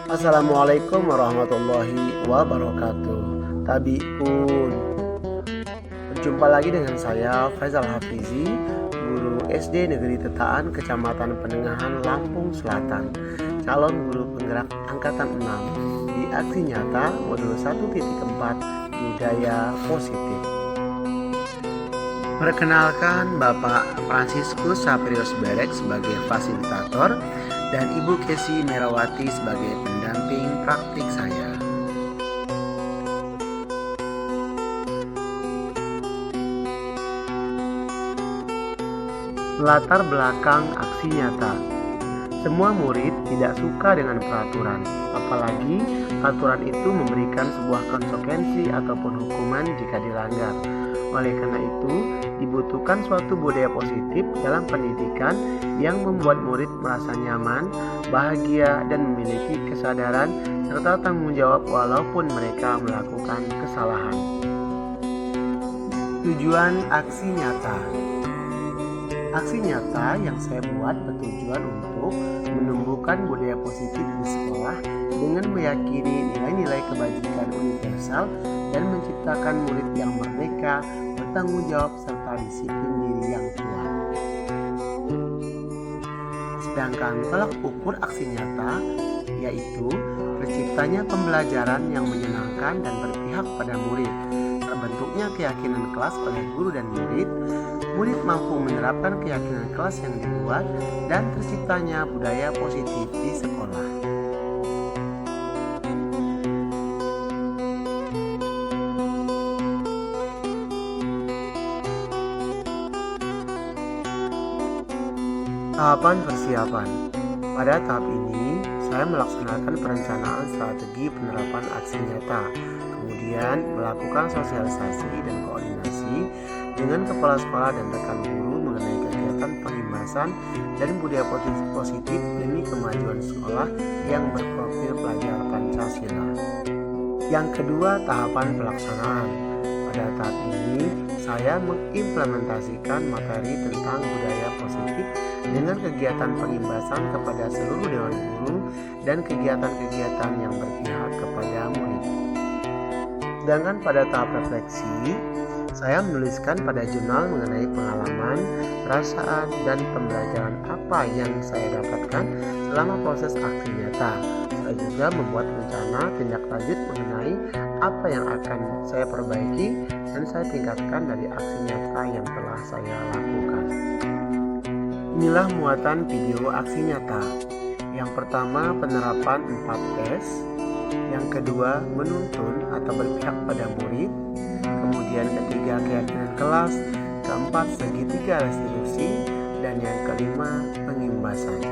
Assalamualaikum warahmatullahi wabarakatuh. Tabiun, berjumpa lagi dengan saya Faizal Hafizi, guru SD Negeri Tetaan, Kecamatan Penengahan, Lampung Selatan, calon guru penggerak angkatan 6 di aksi nyata modul 1.4 budaya positif. Perkenalkan, Bapak Fransiskus Saprius Berek sebagai fasilitator dan Ibu Kesi Merawati sebagai pendamping praktik saya. Latar belakang aksi nyata. Semua murid tidak suka dengan peraturan, apalagi aturan itu memberikan sebuah konsekuensi ataupun hukuman jika dilanggar. Oleh karena itu, dibutuhkan suatu budaya positif dalam pendidikan yang membuat murid merasa nyaman, bahagia, dan memiliki kesadaran serta tanggung jawab walaupun mereka melakukan kesalahan. Tujuan aksi nyata. Aksi nyata yang saya buat bertujuan untuk menumbuhkan budaya positif di sekolah dengan meyakini nilai-nilai kebajikan universal dan menciptakan murid yang merdeka, bertanggung jawab, serta disiplin diri yang kuat. Sedangkan tolak ukur aksi nyata yaitu terciptanya pembelajaran yang menyenangkan dan berpihak pada murid, terbentuknya keyakinan kelas oleh guru dan murid mampu menerapkan keyakinan kelas yang dibuat, dan terciptanya budaya positif di sekolah. Tahapan persiapan. Pada tahap ini, saya melaksanakan perencanaan strategi penerapan aksi nyata, kemudian melakukan sosialisasi dan koordinasi dengan kepala sekolah dan rekan guru mengenai kegiatan penghimasan dan budaya positif demi kemajuan sekolah yang berprofil pelajar Pancasila. Yang kedua, tahapan pelaksanaan. Pada tahap ini, saya mengimplementasikan materi tentang budaya positif dengan kegiatan penghimasan kepada seluruh dewan guru dan kegiatan-kegiatan yang berpihak kepada murid. Sedangkan pada tahap refleksi, saya menuliskan pada jurnal mengenai pengalaman, perasaan, dan pembelajaran apa yang saya dapatkan selama proses aksi nyata. Saya juga membuat rencana tindak lanjut mengenai apa yang akan saya perbaiki dan saya tingkatkan dari aksi nyata yang telah saya lakukan. Inilah muatan video aksi nyata. Yang pertama, penerapan 4S. Yang kedua, menuntun atau berpihak pada murid. Kemudian ketiga, keyakinan kelas. Keempat, segitiga restitusi. Dan yang kelima, pengimbasan.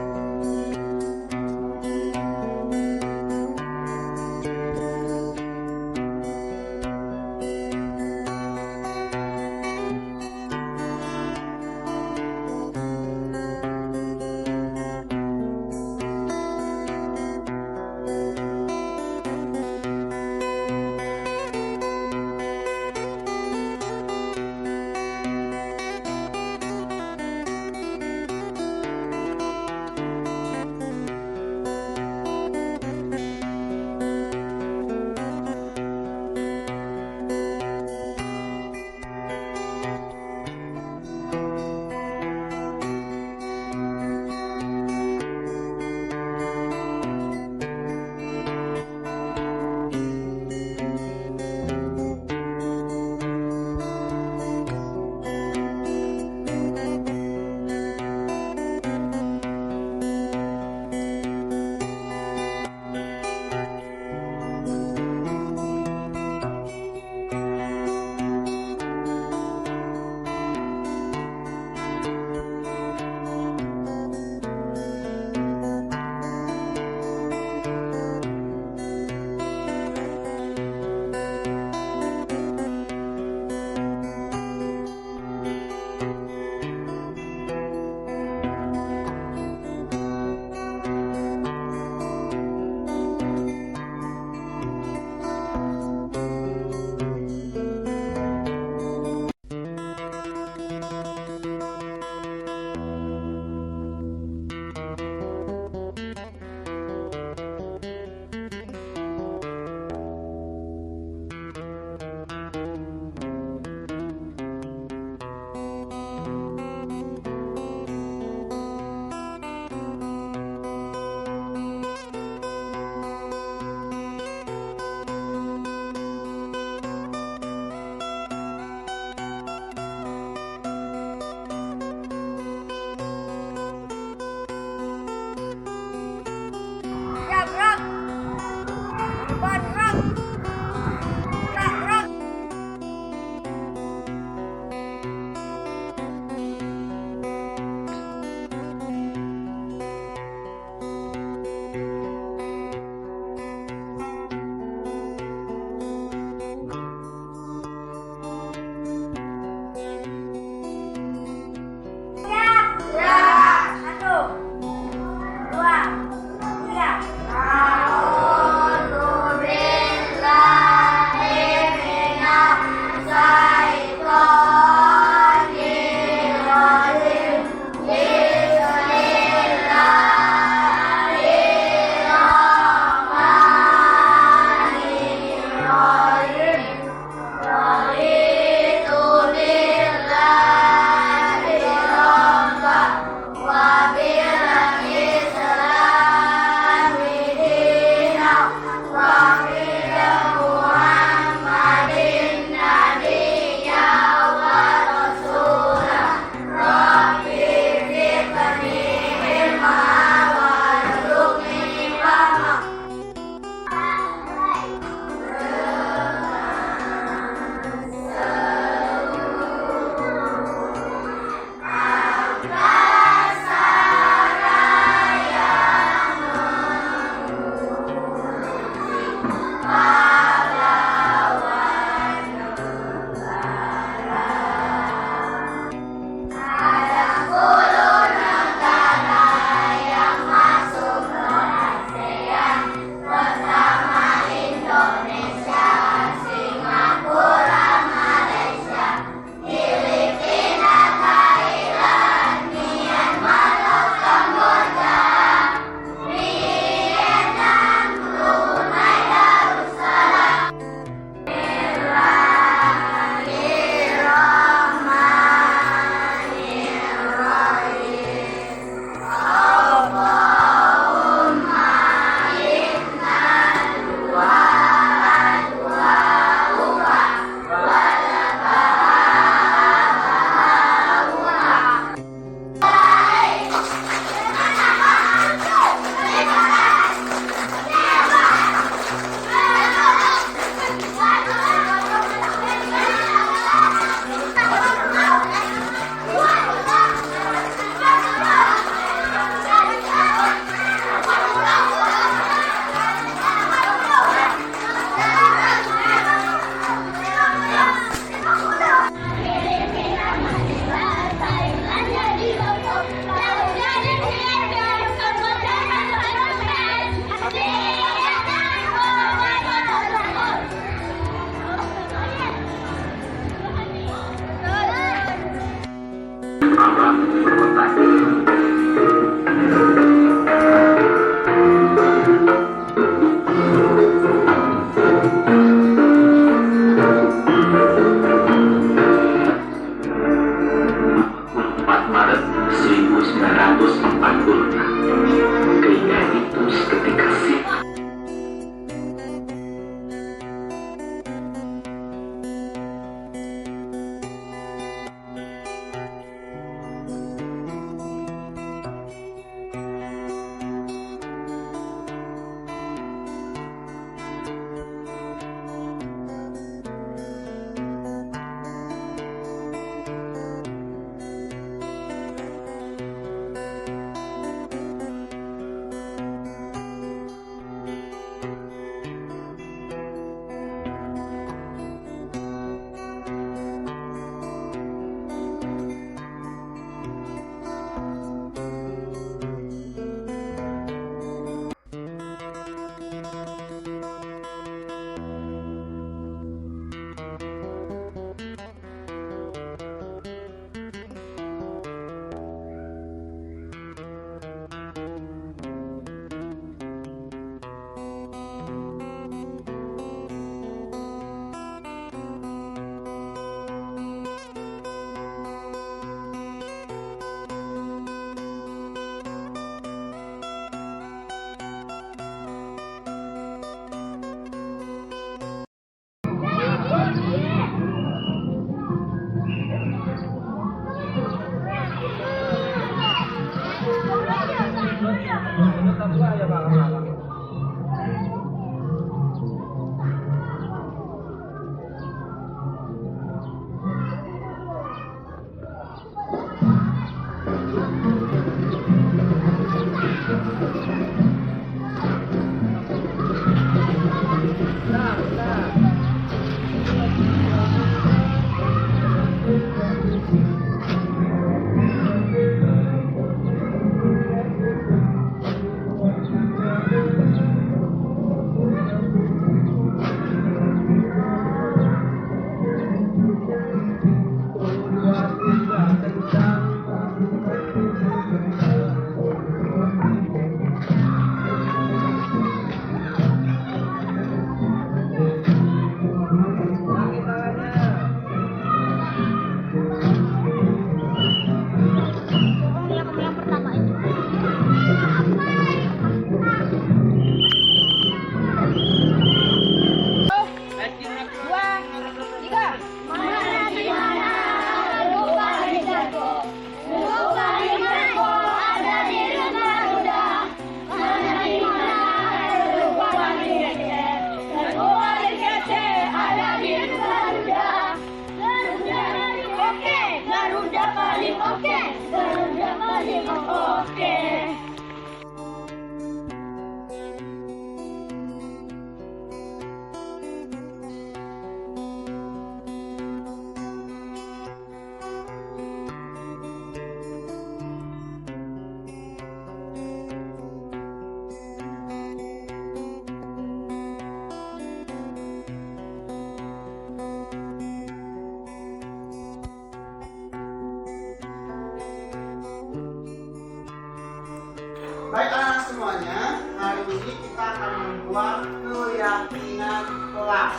Hari ini kita akan membuat keyakinan kelas.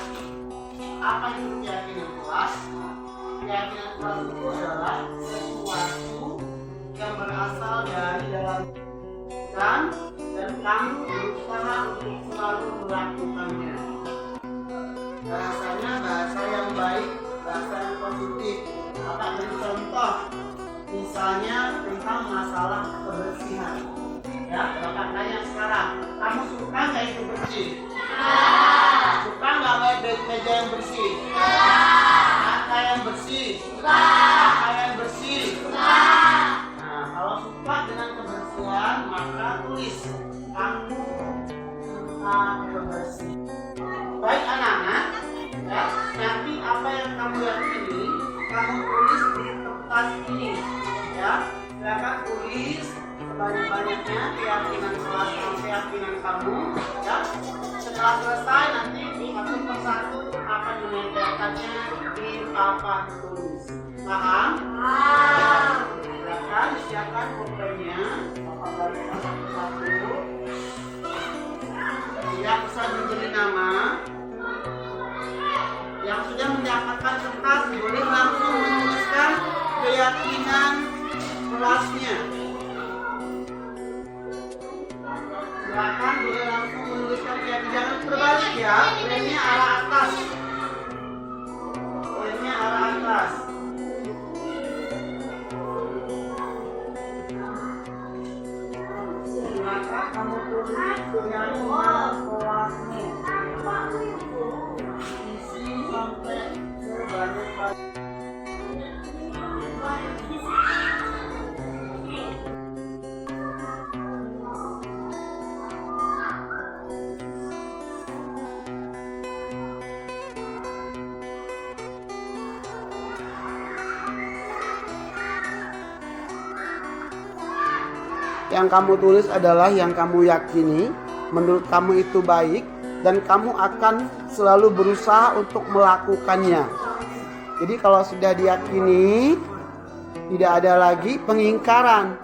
Apa itu keyakinan kelas? Keyakinan kelas itu adalah sesuatu yang berasal dari dalam dan kamu berusaha untuk selalu melakukannya. Bahasanya bahasa yang baik, bahasa yang positif. Bapak beri contoh, misalnya tentang masalah kebersihan. Ya, Bapak tanya sekarang, kamu suka nggak itu bersih? Suka nggak meja yang bersih? Kakak yang bersih? Kakak yang bersih? Nah, kalau suka dengan kebersihan, maka tulis kamu suka kebersihan. Baik anak-anak, ya, nanti apa yang kamu yakini, kamu tulis di kertas ini. Ya, silakan tulis sebanyak-banyaknya keyakinan kelas dan keyakinan kamu. Ya, setelah selesai nanti satu persatu akan menempelkannya di papan tulis. Paham? Silakan siapkan pulpennya. Bapak bariskan satu-satu. Tidak usah diberi nama. Yang sudah mendapatkan kertas boleh langsung menuliskan keyakinan kelasnya. Silakan boleh langsung menuliskan keyakinan, jangan terbalik ya. Lemnya arah atas. Lemnya arah atas. Silakan kamu tulis keyakinan kelasnya. Isi sampai sebanyak-banyak. Yang kamu tulis adalah yang kamu yakini, menurut kamu itu baik, dan kamu akan selalu berusaha untuk melakukannya. Jadi kalau sudah diyakini, tidak ada lagi pengingkaran.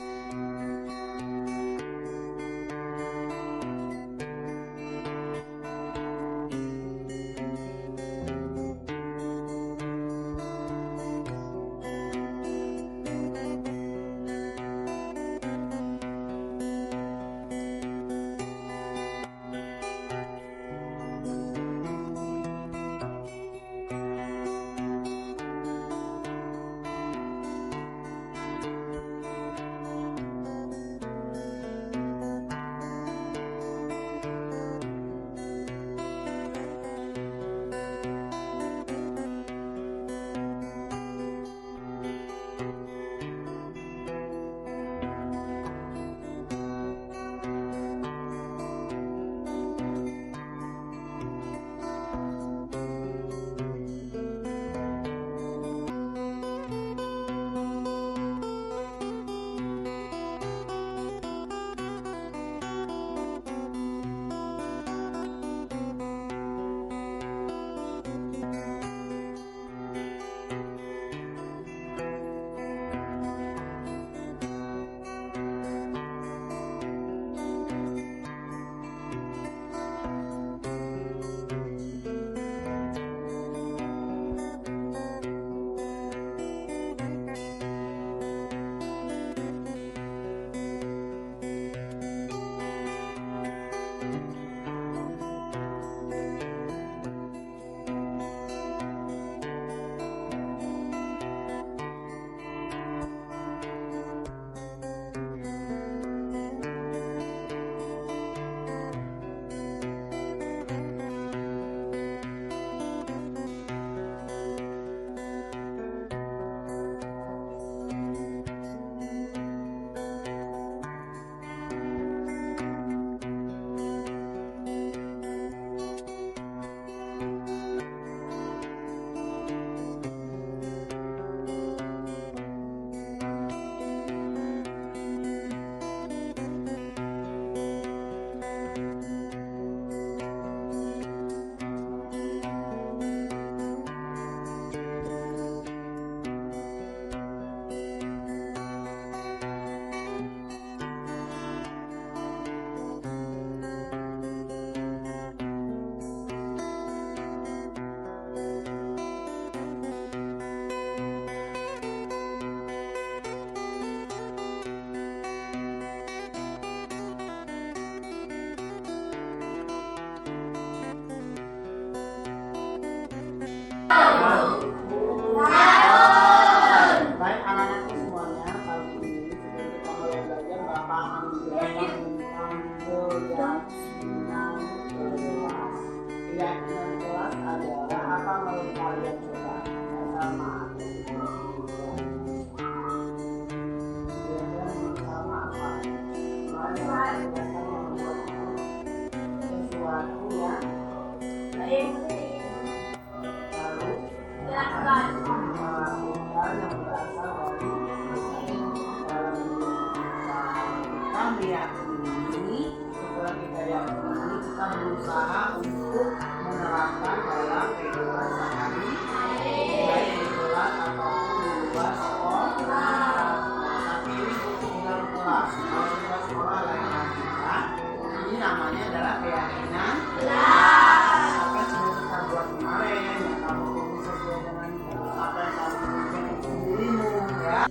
waktunya. Lalu melakukan yang berasal dari yakini, setelah kita yakini, kita berusaha untuk menerapkan dalam kehidupan sehari, baik di kelas ataupun di luar sekolah. Tapi ini khusus dalam kelas, kalau di luar sekolah lain lagi ya. Ini namanya adalah keyakinan. Apa sudah kita buat kemarin, yang kamu tulis sesuai dengan apa yang kamu tuliskan itu sendirimu ya.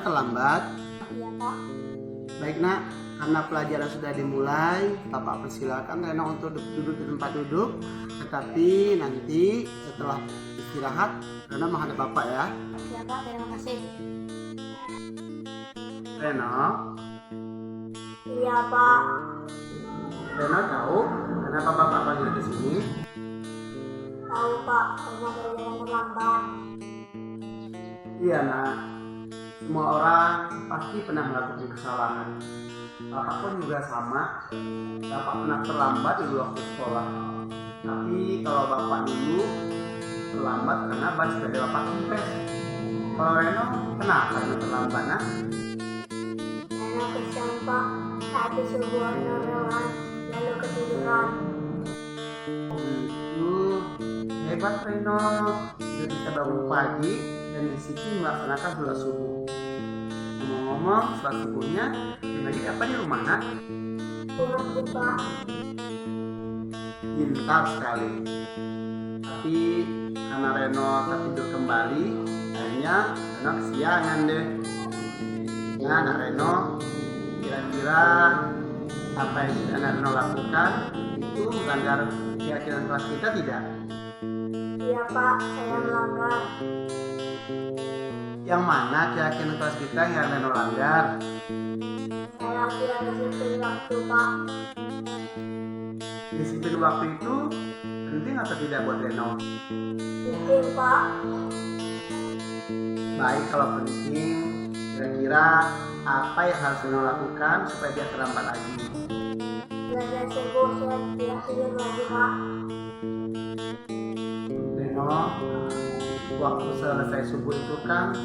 Terlambat. Iya, Pak. Baik nak, karena pelajaran sudah dimulai, Bapak persilakan Reno untuk duduk di tempat duduk. Tetapi nanti setelah istirahat, Reno menghadap Bapak ya. Iya, Pak. Terima kasih. Reno, Iya, Pak. Reno tahu kenapa Bapak panggil ke sini? Tahu, Pak. Karena pelajaran terlambat. Iya nak, semua orang pasti pernah melakukan kesalahan. Bapak pun juga sama. Bapak pernah terlambat dulu waktu sekolah. Tapi kalau Bapak dulu terlambat karena ban sepeda Bapak kempes. Kalau Reno, kenapa dia terlambat nak? Karena kesian, Pak. Saat disuruh norewan, lalu ketiduran. Itu hebat Reno, sudah bisa bangun pagi dan disiplin melaksanakan sholat subuh. Ngomong-ngomong, sholat subuhnya lagi apa di rumah nak? Pulang, Pak. Pintar sekali. Tapi karena Reno tertidur kembali, akhirnya Reno kesiangan deh. Nah, anak Reno, kira-kira apa yang sudah anak Reno lakukan itu melanggar keyakinan kelas kita tidak? Iya, Pak. Saya melanggar. Yang mana keyakinan kelas kita yang Reno langgar? Saya tidak disiplin waktu, Pak. Disiplin waktu itu penting atau tidak buat Reno? Mungkin, Pak. Baik, kalau penting, kira-kira apa yang harus Reno lakukan supaya dia terlambat lagi? Belajar subuh saya tidak tidur lagi, Pak. Reno, waktu selesai subuh itu kan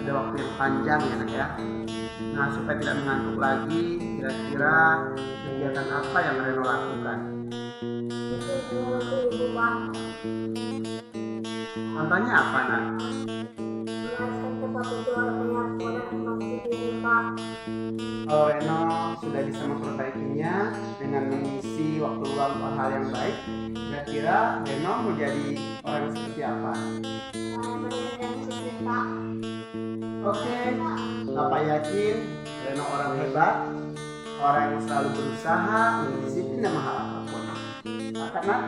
sudah waktu yang panjang ya nak ya. Nah, supaya tidak mengantuk lagi, kira-kira kegiatan apa yang Reno lakukan? Menolong ibu Pak. Contohnya apa nak? Menjelaskan tempat tidur penyapuan masih diri Pak. Kalau Reno sudah bisa memperbaikinya dengan mengisi waktu luang untuk hal yang baik, kira-kira Reno mau jadi orang yang seperti apa? Saya mendengarkan sistem Pak. Oke, Bapak yakin Reno orang hebat, orang yang selalu berusaha untuk disiplin dalam hal apapun. Sepakat nak?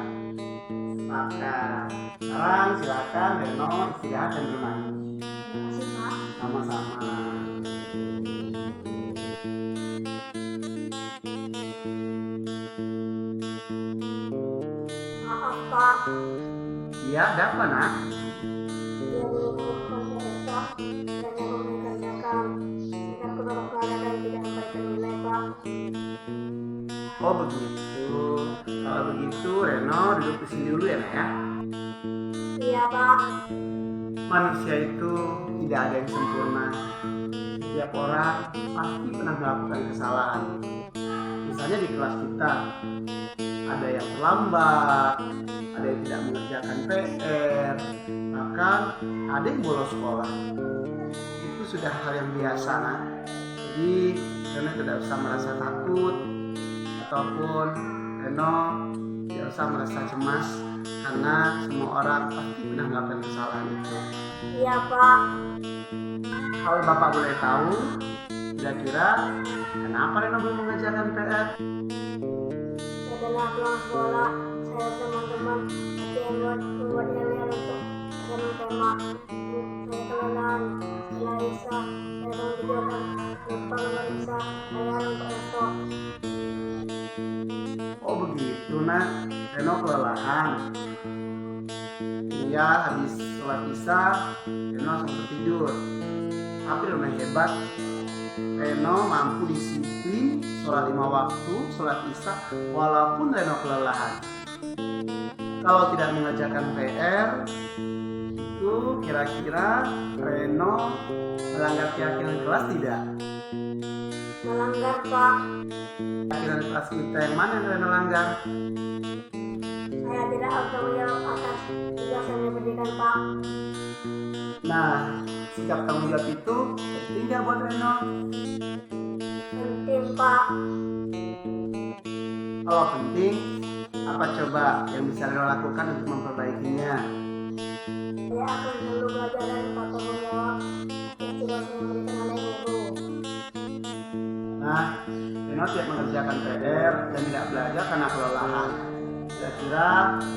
Sepakat. Sekarang silakan Reno istirahat dan bermain. Terima kasih Pak. Sama-sama. Maaf Pak. Iya, ada apa nak? Dia belum melakukan PSK dan yang mengerjakan sikap kedua keadaan dan tidak memberikan nilai Pak. Oh begitu. Kalau begitu Reno duduk di sini dulu ya nak ya. Iya Pak. Manusia itu tidak ada yang sempurna. Setiap orang pasti pernah melakukan kesalahan. Misalnya di kelas kita, ada yang terlambat, ada yang tidak mengerjakan PR, bahkan ada yang bolos sekolah. Itu sudah hal yang biasa nak. Jadi Reno tidak usah merasa takut ataupun Reno tidak usah merasa cemas karena semua orang pasti pernah melakukan kesalahan itu. Iya Pak. Kalau Bapak boleh tahu, kira-kira kenapa Reno belum mengerjakan PR? Setelah pulang sekolah, saya teman-teman membuat nilai untuk dalam tema. Saya kelelahan. Setelah Isa, saya bangun tidur dan lupa memeriksa layar untuk esok. Oh begitu nak, Reno kelelahan. Iya, habis sholat isya, Reno langsung tertidur. Tapi Reno hebat. Reno mampu disiplin sholat 5 waktu, sholat isya, walaupun Reno kelelahan. Kalau tidak mengerjakan PR, itu kira-kira Reno melanggar keyakinan kelas tidak? Melanggar Pak. Keyakinan kelas kita yang mana yang Reno langgar? Saya tidak bertanggung jawab atas tugas yang diberikan Pak. Nah, sikap tanggung jawab itu penting nggak buat Reno? Penting Pak. Kalau penting, apa coba yang bisa Reno lakukan untuk memperbaikinya? Saya akan selalu belajar dan bertanggung jawab atas tugas yang diberikan oleh guru. Nah, Reno tidak mengerjakan PR dan tidak belajar karena kelelahan. Kira-kira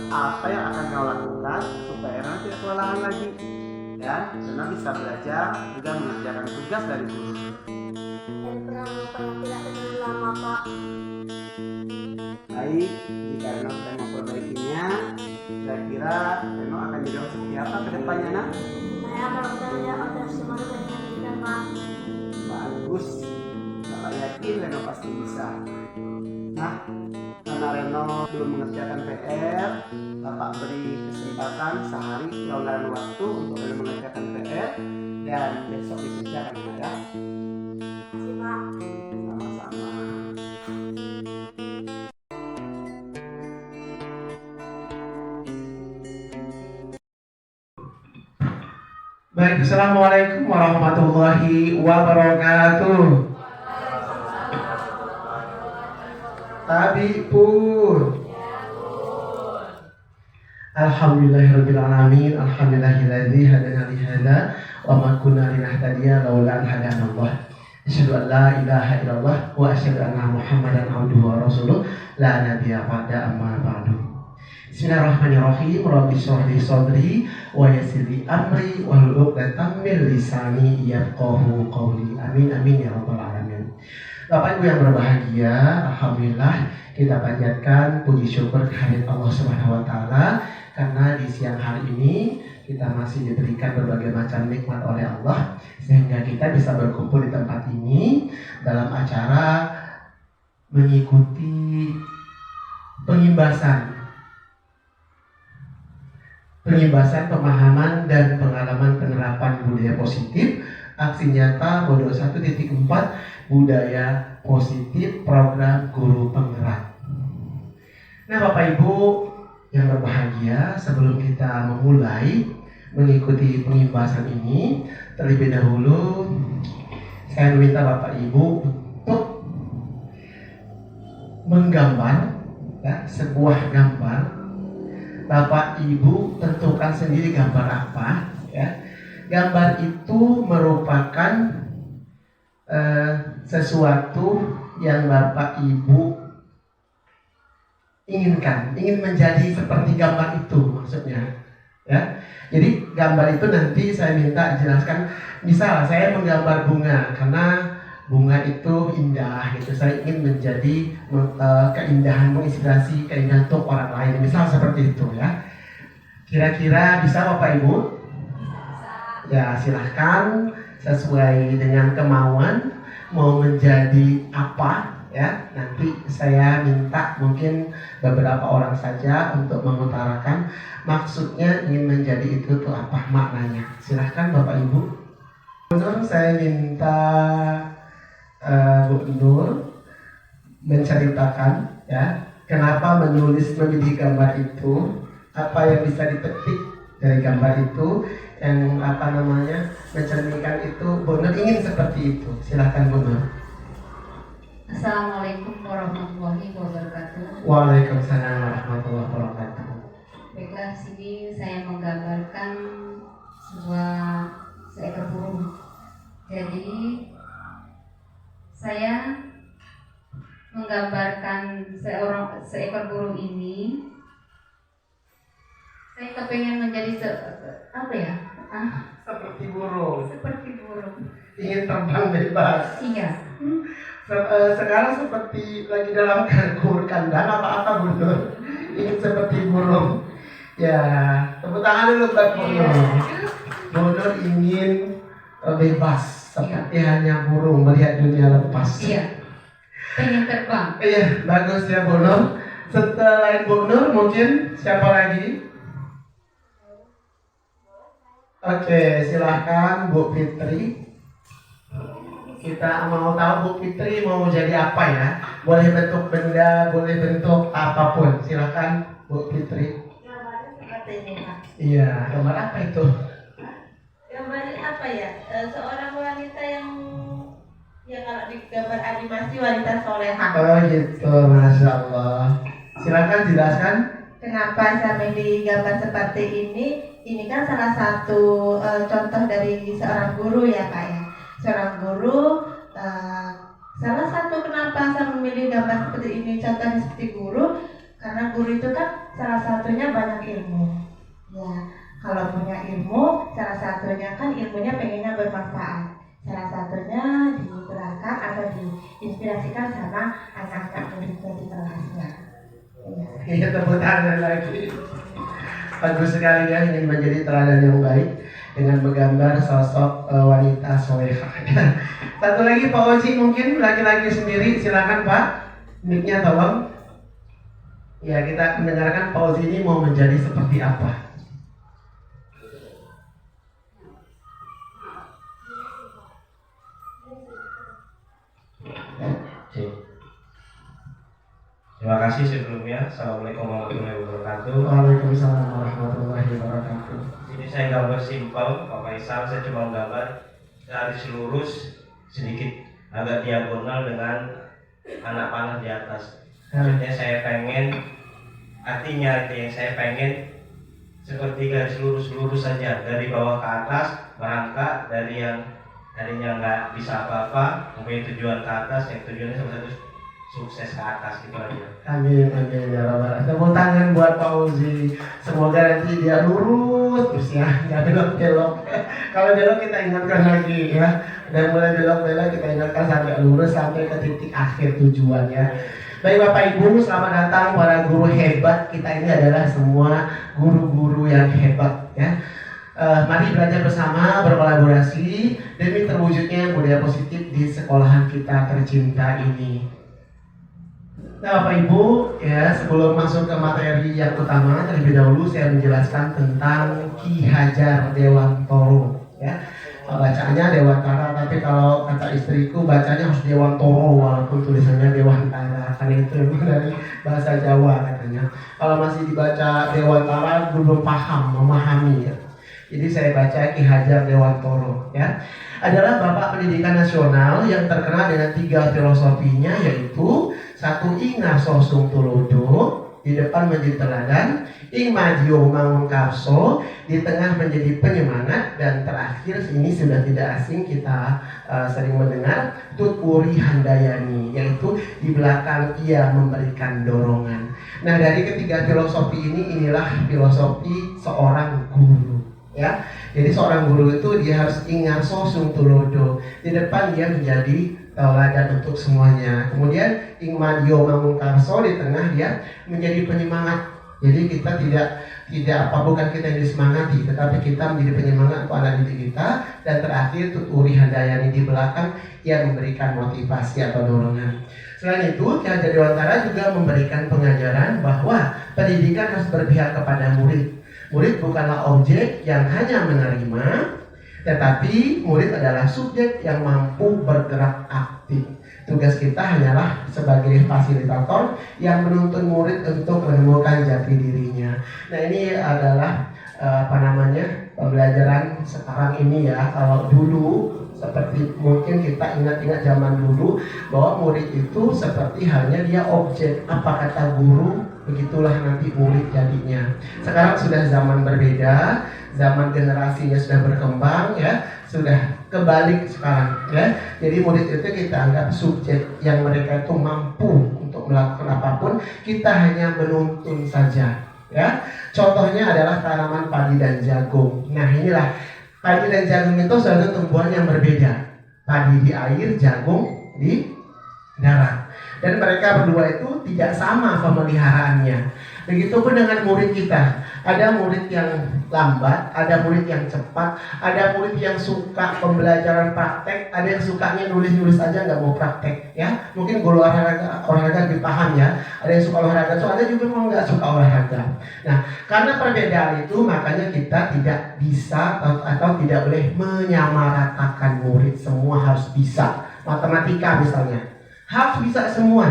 apa yang akan Reno lakukan supaya Reno tidak kelelahan lagi? Dan Reno bisa belajar juga mengerjakan tugas dari guru. Dan pernah melupakan tidak terlalu lama Pak. Baik, jika Reno sedang memperbaikinya, kira-kira Reno akan jadi orang seperti apa ke depannya nak? Saya akan bertanggung jawab atas semua tugas yang diberikan Pak. Bagus, Bapak yakin Reno pasti bisa. Nah, karena Reno belum mengerjakan PR, Bapak beri kesempatan sehari kelonggaran waktu untuk Reno mengerjakan PR dan besok dikerjakan ya. Terima kasih Pak. Sama-sama. Baik, Assalamualaikum warahmatullahi wabarakatuh. Tabi'un. Alhamdulillahirabbil alamin. Alhamdulillahilladzi hadana li hadza wa ma kunna linahtadiya laula an hadana Allah. Asyhadu an la ilaha illallah wa asyhadu anna Muhammadan abduhu wa rasuluh la nabiyya ba'da amma ba'du. Bismillahirrahmanirrahim. Rabbi shrah li sadri wa yassir li amri wahlul 'uqdatam min lisani yafqahu qawli. Amin amin ya rabbal alamin. Bapak Ibu yang berbahagia, alhamdulillah kita panjatkan puji syukur kehadirat Allah Subhanahu wa taala karena di siang hari ini kita masih diberikan berbagai macam nikmat oleh Allah sehingga kita bisa berkumpul di tempat ini dalam acara mengikuti pengimbasan pemahaman dan pengalaman penerapan budaya positif aksi nyata modul 1.4 budaya positif program guru penggerak. Nah Bapak Ibu yang berbahagia, sebelum kita memulai mengikuti pengimbasan ini, terlebih dahulu saya meminta Bapak Ibu untuk menggambar ya, sebuah gambar. Bapak Ibu tentukan sendiri gambar apa ya. Gambar itu merupakan sesuatu yang Bapak Ibu inginkan, ingin menjadi seperti gambar itu maksudnya ya. Jadi gambar itu nanti saya minta jelaskan. Misal saya menggambar bunga karena bunga itu indah gitu. Saya ingin menjadi keindahan, menginspirasi keindahan untuk orang lain. Misal seperti itu ya. Kira-kira bisa Bapak Ibu? Ya silahkan sesuai dengan kemauan mau menjadi apa ya. Nanti saya minta mungkin beberapa orang saja untuk mengutarakan maksudnya ingin menjadi itu tuh apa maknanya. Silahkan Bapak Ibu. Nur, saya minta Bu Nur menceritakan ya kenapa memilih gambar itu, apa yang bisa dipetik dari gambar itu, yang mencerminkan itu. Bu Nur ingin seperti itu. Silahkan Bu Nur. Assalamualaikum warahmatullahi wabarakatuh. Waalaikumsalam warahmatullahi wabarakatuh. Baiklah, sini saya menggambarkan seekor burung. Jadi saya menggambarkan seekor burung ini. Saya kepengen menjadi Seperti burung. seperti burung. Ingin terbang bebas. Iya. Sekarang seperti lagi dalam kandang apa Bu Nur? Ingin seperti burung. Ya, tepuk tangan dulu buat Bu Nur. Bu Nur ingin bebas seperti hanya burung melihat dunia lepas. Iya. Pengen terbang. Iya, bagus ya Bu Nur. Setelah Bu Nur mungkin siapa lagi? Oke, silahkan Bu Fitri. Kita mau tahu Bu Fitri mau jadi apa ya? Boleh bentuk benda, boleh bentuk apapun. Silahkan Bu Fitri. Gambarnya seperti ini Pak. Iya, gambar apa itu? Gambarnya apa ya? Seorang wanita yang kalau di gambar animasi wanita soleha. Oh gitu, Masya Allah. Silahkan jelaskan. Kenapa saya memilih gambar seperti ini? Ini kan salah satu contoh dari seorang guru ya Pak ya. Seorang guru, salah satu kenapa saya memilih gambar seperti ini, contohnya seperti guru, karena guru itu kan salah satunya banyak ilmu. Ya, kalau punya ilmu, salah satunya kan ilmunya pengennya bermanfaat. Salah satunya diterapkan atau diinspirasikan sama anak-anak muridnya di kelasnya. Iya, tepuk tangan lagi. Bagus sekali ya, ingin menjadi teladan yang baik dengan menggambar sosok wanita soleha. Satu lagi Pak Oji, mungkin laki-laki sendiri, silakan Pak. Mic-nya tolong. Ya, kita mendengarkan Pak Oji ini mau menjadi seperti apa. Terima kasih sebelumnya. Assalamualaikum warahmatullahi wabarakatuh. Waalaikumsalam warahmatullahi wabarakatuh. Ini saya gambar simpel, Pak Faisal. Saya cuma gambar garis lurus sedikit agak diagonal dengan anak panah di atas. Maksudnya saya pengen, artinya itu yang saya pengen seperti garis lurus saja dari bawah ke atas, merangkak dari yang tadinya nggak bisa apa-apa, mempunyai tujuan ke atas, yang tujuannya salah satu sukses ke atas gitu aja. Amin, amin ya Rabbal Alamin. Tepuk tangan buat Pak Uzi. Semoga nanti dia lurus terus ya, nggak belok-belok. Kalau belok kita ingatkan lagi ya. Dan mulai belok-belok kita ingatkan sampai lurus sampai ke titik akhir tujuan ya. Baik Bapak Ibu, selamat datang para guru hebat. Kita ini adalah semua guru-guru yang hebat ya. Mari belajar bersama, berkolaborasi demi terwujudnya budaya positif di sekolahan kita tercinta ini. Nah Bapak Ibu, ya sebelum masuk ke materi yang utama, terlebih dahulu saya menjelaskan tentang Ki Hajar Dewantoro. Ya, bacaannya Dewantara, tapi kalau kata istriku bacanya harus Dewantoro walaupun tulisannya Dewantara, karena itu memang dari bahasa Jawa katanya. Kalau masih dibaca Dewantara belum paham, memahami ya. Jadi saya baca Ki Hajar Dewantoro ya. Adalah bapak pendidikan nasional yang terkenal dengan 3 filosofinya, yaitu 1 Ingar Sosung Tulodo, di depan menjadi teladan, ing madio mangun karso, di tengah menjadi penyemangat, dan terakhir ini sudah tidak asing kita sering mendengar, tuturi handayani, yaitu di belakang ia memberikan dorongan. Nah, dari ketiga filosofi ini, inilah filosofi seorang guru ya. Jadi seorang guru itu dia harus ingar sosung tulodo, di depan dia menjadi tauladan untuk semuanya. Kemudian ing madio mangun karso, di tengah dia menjadi penyemangat. Jadi kita bukan kita yang disemangati, tetapi kita menjadi penyemangat untuk anak didik kita. Dan terakhir tuturi handayani, di belakang yang memberikan motivasi atau dorongan. Selain itu, Ki Hajar Dewantara juga memberikan pengajaran bahwa pendidikan harus berpihak kepada murid. Murid bukanlah objek yang hanya menerima, tetapi murid adalah subjek yang mampu bergerak aktif. Tugas kita hanyalah sebagai fasilitator yang menuntun murid untuk menemukan jati dirinya. Nah, ini adalah pembelajaran sekarang ini ya. Kalau dulu seperti mungkin kita ingat-ingat zaman dulu bahwa murid itu seperti halnya dia objek, apa kata guru begitulah nanti murid jadinya. Sekarang sudah zaman berbeda, zaman generasinya sudah berkembang ya, sudah kebalik sekarang ya. Jadi murid itu kita anggap subjek yang mereka itu mampu untuk melakukan apapun, kita hanya menuntun saja ya. Contohnya adalah tanaman padi dan jagung. Nah, inilah padi dan jagung itu selalu tumbuhan yang berbeda. Padi di air, jagung di darat. Dan mereka berdua itu tidak sama pemeliharaannya. Begitupun dengan murid kita. Ada murid yang lambat, ada murid yang cepat, ada murid yang suka pembelajaran praktek, ada yang sukanya nulis-nulis aja nggak mau praktek ya. Mungkin guru olahraga lebih paham ya. Ada yang suka olahraga, so ada juga yang nggak suka olahraga. Nah, karena perbedaan itu makanya kita tidak bisa atau tidak boleh menyamaratakan murid. Semua harus bisa. Matematika misalnya harus bisa semua,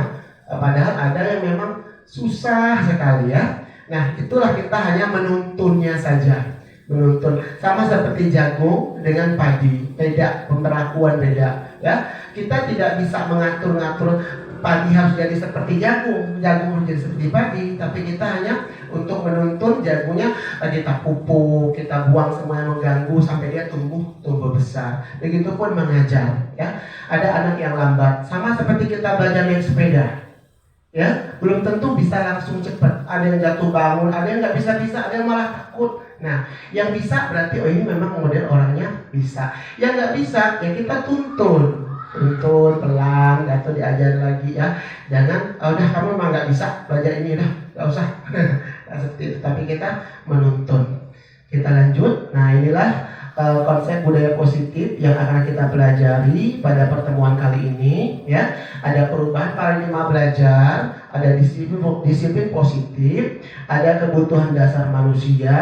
padahal ada yang memang susah sekali ya. Nah, itulah kita hanya menuntunnya saja. Menuntun sama seperti jagung dengan padi, beda pemberlakuan beda ya. Kita tidak bisa mengatur-ngatur padi harus jadi seperti jagung, jagung harus jadi seperti padi, tapi kita hanya untuk menuntun jagungnya kita pupuk, kita buang semua yang mengganggu sampai dia tumbuh besar. Begitupun mengajar ya. Ada anak yang lambat, sama seperti kita belajar naik sepeda ya, belum tentu bisa langsung cepat. Ada yang jatuh bangun, ada yang nggak bisa, ada yang malah takut. Nah, yang bisa berarti oh ini memang model orangnya bisa. Yang nggak bisa ya kita tuntun pelan, atau diajar lagi ya. Jangan udah kamu memang nggak bisa belajar ini, udah nggak usah. Nah, seperti itu. Tapi kita menuntun. Kita lanjut. Nah, inilah konsep budaya positif yang akan kita pelajari pada pertemuan kali ini ya. Ada perubahan paradigma belajar, ada disiplin positif, ada kebutuhan dasar manusia,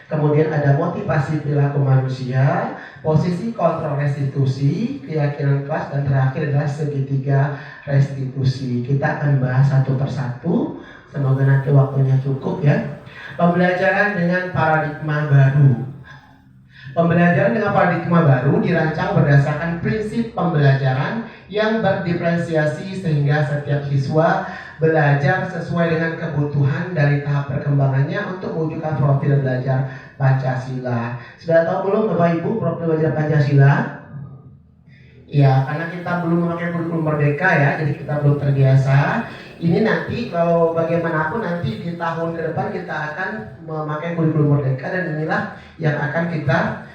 kemudian ada motivasi perilaku manusia, posisi kontrol restitusi, keyakinan kelas, dan terakhir adalah segitiga restitusi. Kita akan bahas satu persatu, semoga nanti waktunya cukup ya. Pembelajaran dengan paradigma baru. Pembelajaran dengan paradigma baru dirancang berdasarkan prinsip pembelajaran yang berdiferensiasi sehingga setiap siswa belajar sesuai dengan kebutuhan dari tahap perkembangannya untuk mewujudkan profil belajar Pancasila. Sudah tahu belum Bapak Ibu profil belajar Pancasila? Ya, karena kita belum memakai kurikulum merdeka ya, jadi kita belum terbiasa. Ini nanti kalau bagaimanapun nanti di tahun ke depan kita akan memakai kurikulum merdeka, dan inilah yang akan kita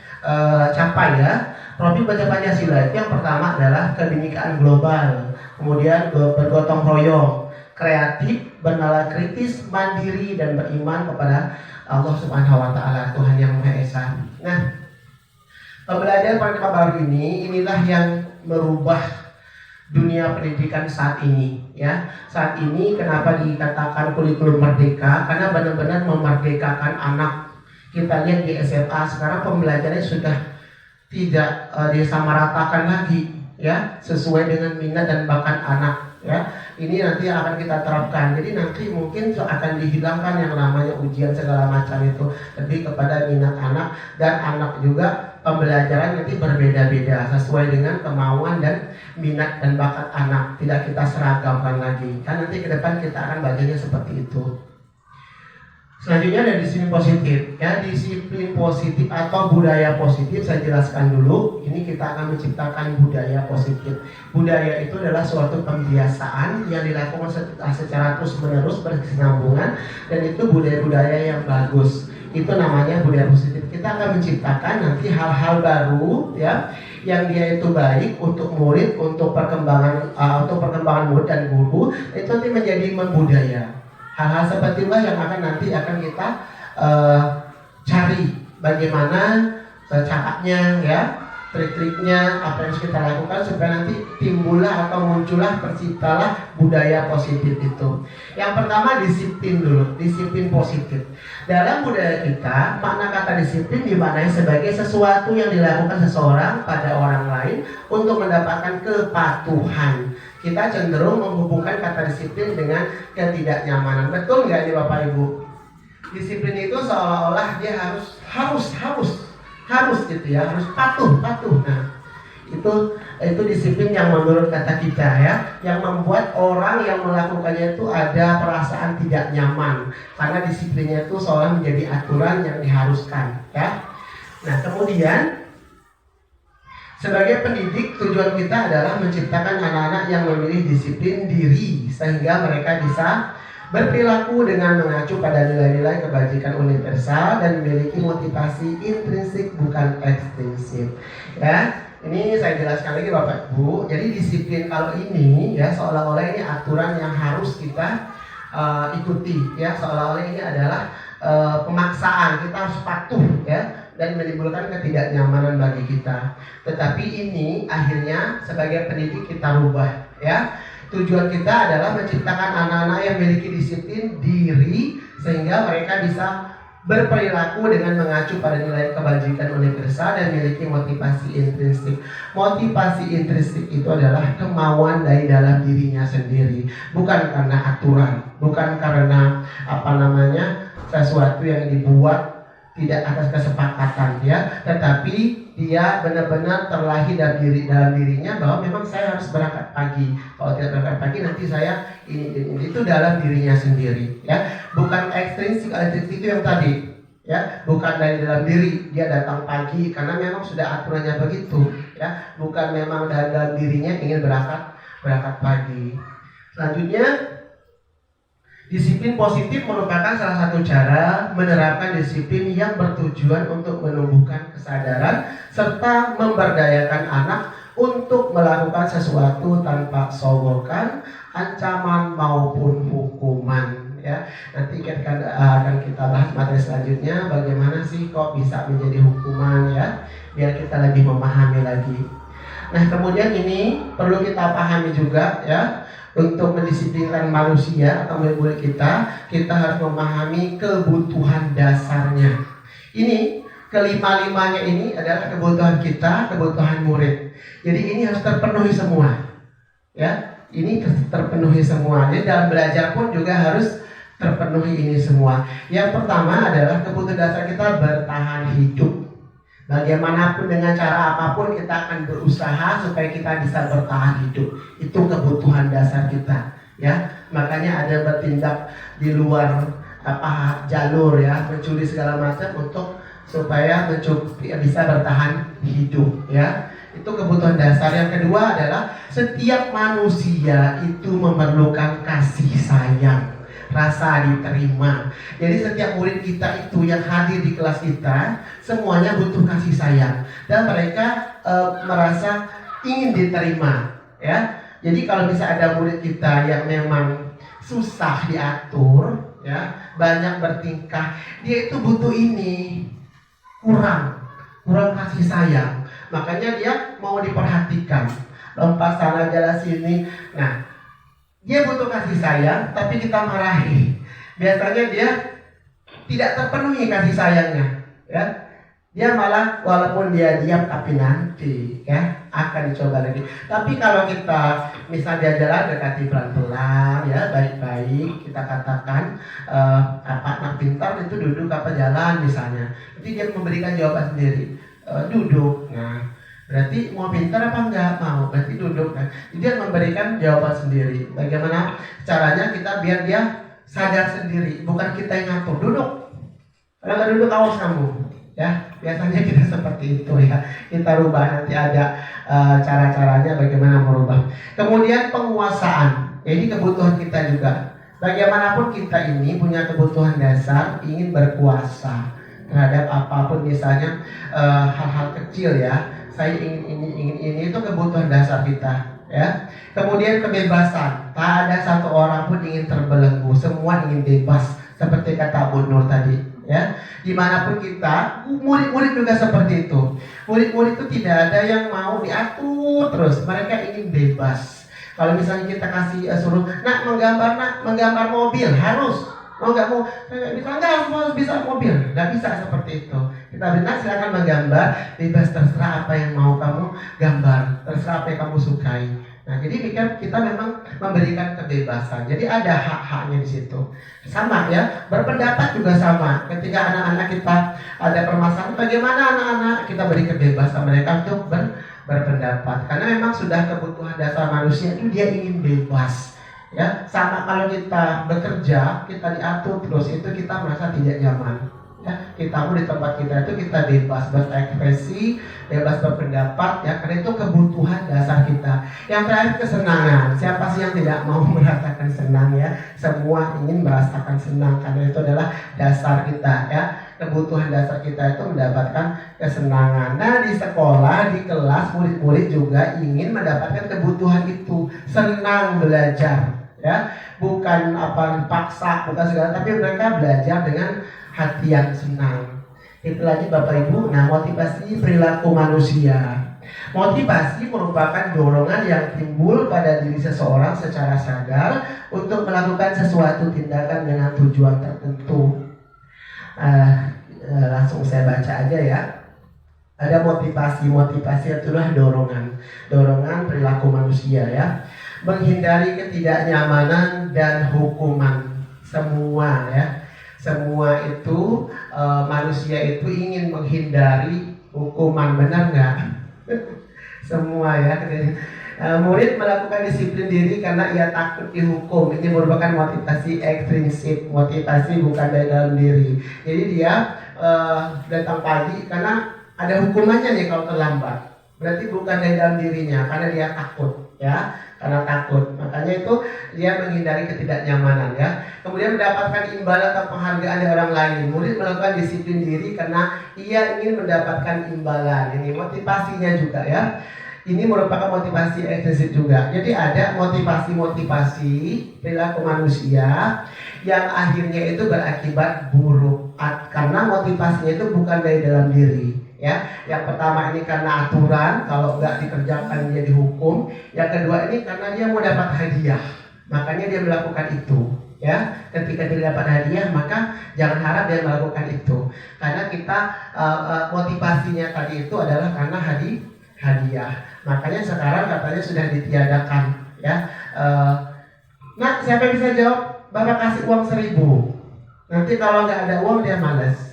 capai ya. Profil belajar Pancasila itu yang pertama adalah kebinekaan global, kemudian bergotong royong, kreatif, bernalar kritis, mandiri, dan beriman kepada Allah Subhanahu wa Ta'ala, Tuhan yang Maha Esa. Nah, pembelajaran paradigma baru inilah yang merubah dunia pendidikan saat ini ya. Saat ini kenapa dikatakan kurikulum merdeka? Karena benar-benar memerdekakan anak. Kita lihat di SMA sekarang pembelajarannya sudah tidak disamaratakan lagi, ya, sesuai dengan minat dan bakat anak, ya. Ini nanti akan kita terapkan. Jadi nanti mungkin akan dihilangkan yang namanya ujian segala macam itu, lebih kepada minat anak, dan anak juga pembelajaran nanti berbeda-beda sesuai dengan kemauan dan minat dan bakat anak. Tidak kita seragamkan lagi. Kan nanti ke depan kita akan bacanya seperti itu. Selanjutnya ada disiplin positif, ya. Disiplin positif atau budaya positif saya jelaskan dulu. Ini kita akan menciptakan budaya positif. Budaya itu adalah suatu pembiasaan yang dilakukan secara terus-menerus berkesinambungan, dan itu budaya-budaya yang bagus. Itu namanya budaya positif. Kita akan menciptakan nanti hal-hal baru, ya, yang dia itu baik untuk murid, untuk perkembangan murid dan guru. Itu nanti menjadi budaya. Hal-hal seperti itulah yang akan kita cari bagaimana caranya, ya, trik-triknya, apa yang harus kita lakukan supaya nanti timbullah atau muncullah, terciptalah budaya positif itu. Yang pertama disiplin dulu, disiplin positif. Dalam budaya kita, makna kata disiplin dimaknai sebagai sesuatu yang dilakukan seseorang pada orang lain untuk mendapatkan kepatuhan. Kita cenderung menghubungkan kata disiplin dengan ketidaknyamanan. Betul nggak ini Bapak Ibu? Disiplin itu seolah-olah dia harus gitu ya, harus patuh. Nah, itu disiplin yang menurut kata kita, ya, yang membuat orang yang melakukannya itu ada perasaan tidak nyaman, karena disiplinnya itu seolah menjadi aturan yang diharuskan, ya. Nah, kemudian sebagai pendidik, tujuan kita adalah menciptakan anak-anak yang memilih disiplin diri sehingga mereka bisa berperilaku dengan mengacu pada nilai-nilai kebajikan universal dan memiliki motivasi intrinsik bukan ekstrinsik. Ya, ini saya jelaskan lagi Bapak Ibu. Jadi disiplin kalau ini, ya, seolah-olah ini aturan yang harus kita ikuti, ya, seolah-olah ini adalah pemaksaan, kita harus patuh, ya, dan menimbulkan ketidaknyamanan bagi kita. Tetapi ini akhirnya sebagai pendidik kita rubah, ya. Tujuan kita adalah menciptakan anak-anak yang memiliki disiplin diri sehingga mereka bisa berperilaku dengan mengacu pada nilai kebajikan universal dan memiliki motivasi intrinsik. Motivasi intrinsik itu adalah kemauan dari dalam dirinya sendiri, bukan karena aturan, bukan karena sesuatu yang dibuat tidak atas kesepakatan, ya, tetapi dia benar-benar terlahir dari dalam dirinya bahwa memang saya harus berangkat pagi. Kalau tidak berangkat pagi nanti saya ini itu dalam dirinya sendiri, ya. Bukan ekstrinsik itu yang tadi, ya, bukan dari dalam diri dia datang pagi karena memang sudah aturannya begitu, ya. Bukan memang dari dalam dirinya ingin berangkat pagi. Selanjutnya, disiplin positif merupakan salah satu cara menerapkan disiplin yang bertujuan untuk menumbuhkan kesadaran serta memberdayakan anak untuk melakukan sesuatu tanpa sogokan, ancaman maupun hukuman, ya. Nanti akan kita bahas materi selanjutnya bagaimana sih kok bisa menjadi hukuman, ya, biar kita lebih memahami lagi. Nah, kemudian ini perlu kita pahami juga, ya. Untuk mendisiplinkan manusia atau murid kita harus memahami kebutuhan dasarnya. Ini kelima-limanya ini adalah kebutuhan kita, kebutuhan murid. Jadi ini harus terpenuhi semua, ya. Ini terpenuhi semua. Jadi dalam belajar pun juga harus terpenuhi ini semua. Yang pertama adalah kebutuhan dasar kita bertahan hidup. Bagaimanapun dengan cara apapun kita akan berusaha supaya kita bisa bertahan hidup. Itu kebutuhan dasar kita, ya. Makanya ada bertindak di luar jalur, ya, mencuri segala macam untuk supaya bisa bertahan hidup, ya. Itu kebutuhan dasar. Yang kedua adalah setiap manusia itu memerlukan kasih sayang, rasa diterima. Jadi setiap murid kita itu yang hadir di kelas kita semuanya butuh kasih sayang dan mereka merasa ingin diterima, ya. Jadi kalau bisa ada murid kita yang memang susah diatur, ya, banyak bertingkah, dia itu butuh ini, kurang kasih sayang. Makanya dia mau diperhatikan, lompat sana jalan sini. Nah, dia butuh kasih sayang, tapi kita marahi. Biasanya dia tidak terpenuhi kasih sayangnya, ya. Dia malah walaupun dia diam tapi nanti ya akan dicoba lagi. Tapi kalau kita misalnya dia jalan dekati pelan-pelan ya baik-baik, kita katakan anak pintar itu duduk apa jalan misalnya. Jadi dia memberikan jawaban sendiri, duduk. Nah, berarti mau pintar apa enggak? Mau, berarti duduk. Nah, dia memberikan jawaban sendiri. Bagaimana caranya kita biar dia sadar sendiri, bukan kita yang ngatur. Duduk. Kalau nggak duduk awas kamu. Ya, biasanya kita seperti itu ya. Kita rubah, nanti ada cara-caranya bagaimana merubah. Kemudian penguasaan. Ini kebutuhan kita juga. Bagaimanapun kita ini punya kebutuhan dasar, ingin berkuasa terhadap apapun, misalnya hal-hal kecil ya. Saya ingin ini itu kebutuhan dasar kita ya. Kemudian kebebasan. Tak ada satu orang pun ingin terbelenggu, semua ingin bebas seperti kata Bu Nur tadi. Ya, dimanapun kita, murid-murid juga seperti itu. Murid-murid itu tidak ada yang mau diatur terus. Mereka ingin bebas. Kalau misalnya kita kasih suruh, nak menggambar mobil harus, mau nggak mau, nggak harus bisa mobil, nggak bisa seperti itu. Kita bilang silakan menggambar, bebas terserah apa yang mau kamu gambar, terserah apa yang kamu sukai. Nah, jadi kita memang memberikan kebebasan. Jadi ada hak-haknya di situ. Sama ya, berpendapat juga sama. Ketika anak-anak kita ada permasalahan, bagaimana anak-anak kita beri kebebasan mereka untuk berpendapat. Karena memang sudah kebutuhan dasar manusia itu dia ingin bebas. Ya, sama kalau kita bekerja, kita diatur terus, itu kita merasa tidak nyaman. Ya, kita pun di tempat kita itu kita bebas berekspresi, bebas berpendapat ya, karena itu kebutuhan dasar kita. Yang terakhir kesenangan. Siapa sih yang tidak mau merasakan senang ya? Semua ingin merasakan senang karena itu adalah dasar kita ya. Kebutuhan dasar kita itu mendapatkan kesenangan. Nah, di sekolah, di kelas, murid-murid juga ingin mendapatkan kebutuhan itu, senang belajar ya. Bukan apa dipaksa, bukan segala, tapi mereka belajar dengan hati yang senang. Itu lagi Bapak Ibu. Nah, motivasi perilaku manusia. Motivasi merupakan dorongan yang timbul pada diri seseorang secara sadar untuk melakukan sesuatu tindakan dengan tujuan tertentu. Langsung saya baca aja ya. Ada motivasi itulah dorongan perilaku manusia ya. Menghindari ketidaknyamanan dan hukuman. Semua itu manusia itu ingin menghindari hukuman, benar nggak? Semua ya. Murid melakukan disiplin diri karena ia takut dihukum. Ini merupakan motivasi ekstrinsik, motivasi bukan dari dalam diri. Jadi dia datang pagi karena ada hukumannya nih kalau terlambat. Berarti bukan dari dalam dirinya, karena dia takut ya. Karena takut, makanya itu dia menghindari ketidaknyamanan ya. Kemudian mendapatkan imbalan atau penghargaan dari orang lain. Murid melakukan disiplin diri karena ia ingin mendapatkan imbalan. Ini motivasinya juga ya. Ini merupakan motivasi ekstrinsik juga. Jadi ada motivasi perilaku manusia yang akhirnya itu berakibat buruk karena motivasinya itu bukan dari dalam diri. Ya, yang pertama ini karena aturan, kalau nggak dikerjakan dia dihukum. Yang kedua ini karena dia mau dapat hadiah, makanya dia melakukan itu. Ya, ketika dia dapat hadiah, maka jangan harap dia melakukan itu. Karena kita motivasinya tadi itu adalah karena hadiah. Makanya sekarang katanya sudah ditiadakan. Ya, nah siapa yang bisa jawab? Bapak kasih uang 1.000. Nanti kalau nggak ada uang dia malas.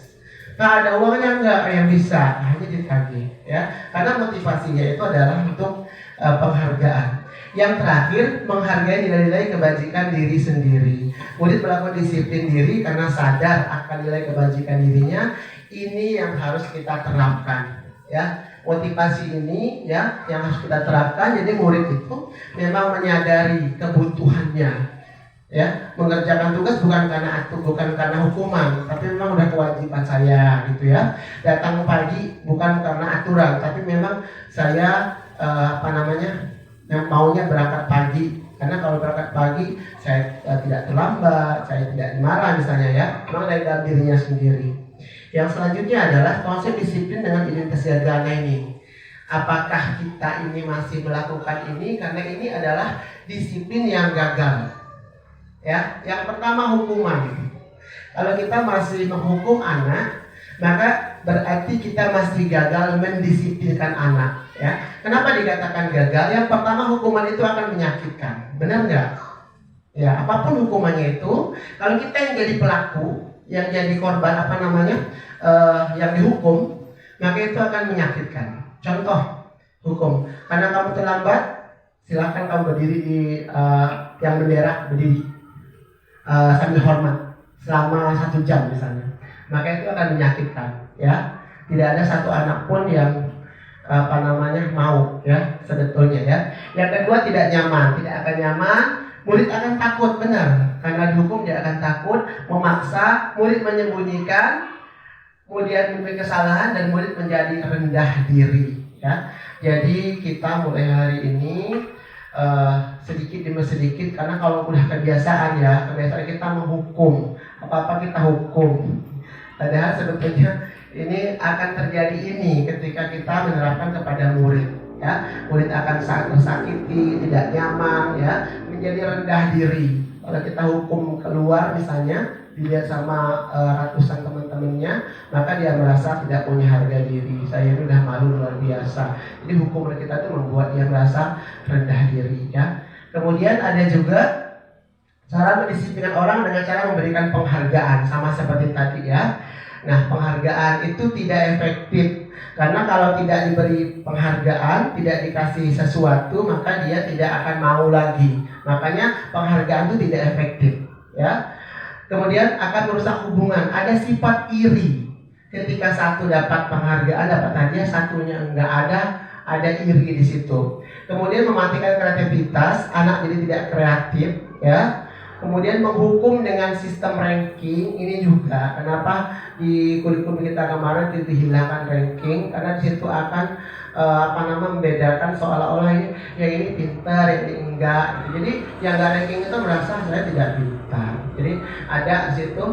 Nggak ada uangnya nggak yang bisa, hanya ditagih ya. Karena motivasinya itu adalah untuk penghargaan. Yang terakhir, menghargai nilai-nilai kebajikan diri sendiri. Murid melakukan disiplin diri karena sadar akan nilai kebajikan dirinya. Ini yang harus kita terapkan ya. Motivasi ini ya yang harus kita terapkan. Jadi murid itu memang menyadari kebutuhannya. Ya, mengerjakan tugas bukan karena hukuman, tapi memang udah kewajiban saya gitu ya. Datang pagi bukan karena aturan, tapi memang saya maunya berangkat pagi. Karena kalau berangkat pagi saya tidak terlambat, saya tidak dimarah misalnya ya. Memang dari dalam dirinya sendiri. Yang selanjutnya adalah konsep disiplin dengan identitas sederhana ini. Apakah kita ini masih melakukan ini? Karena ini adalah disiplin yang gagal. Ya, yang pertama hukuman. Kalau kita masih menghukum anak, maka berarti kita masih gagal mendisiplinkan anak. Ya, kenapa dikatakan gagal? Yang pertama, hukuman itu akan menyakitkan, benar nggak? Ya, apapun hukumannya itu, kalau kita yang jadi pelaku, yang jadi korban yang dihukum, maka itu akan menyakitkan. Contoh hukum, karena kamu terlambat, silakan kamu berdiri di yang bendera, berdiri sambil hormat selama 1 jam misalnya. Maka itu akan menyakitkan, ya. Tidak ada satu anak pun yang mau, ya, sebetulnya, ya. Yang kedua, tidak nyaman, tidak akan nyaman. Murid akan takut, benar, karena dihukum dia akan takut, memaksa, murid menyembunyikan, kemudian memiliki kesalahan, dan murid menjadi rendah diri, ya. Jadi kita mulai hari ini sedikit demi sedikit, karena kalau udah kebiasaan kita menghukum, apa-apa kita hukum. Padahal sebetulnya ini akan terjadi ketika kita menerapkan kepada murid, ya. Murid akan sangat tersakiti, tidak nyaman, ya, menjadi rendah diri. Kalau kita hukum keluar misalnya, dilihat sama ratusan teman-temannya, maka dia merasa tidak punya harga diri. Saya ini udah malu luar biasa. Jadi hukum kita itu membuat dia merasa rendah diri, ya. Kemudian ada juga cara mendisiplinkan orang dengan cara memberikan penghargaan, sama seperti tadi, ya. Nah, penghargaan itu tidak efektif, karena kalau tidak diberi penghargaan, tidak dikasih sesuatu, maka dia tidak akan mau lagi. Makanya penghargaan itu tidak efektif, ya. Kemudian akan merusak hubungan. Ada sifat iri. Ketika satu dapat penghargaan, dapat hadiah, satunya enggak, ada iri di situ. Kemudian mematikan kreativitas, anak jadi tidak kreatif, ya. Kemudian menghukum dengan sistem ranking, ini juga kenapa di kurikulum kita kemarin dihilangkan ranking, karena di situ akan membedakan seolah-olah yang ini pintar, yang ini enggak. Jadi yang enggak ranking itu merasa saya tidak pintar. Jadi ada di situ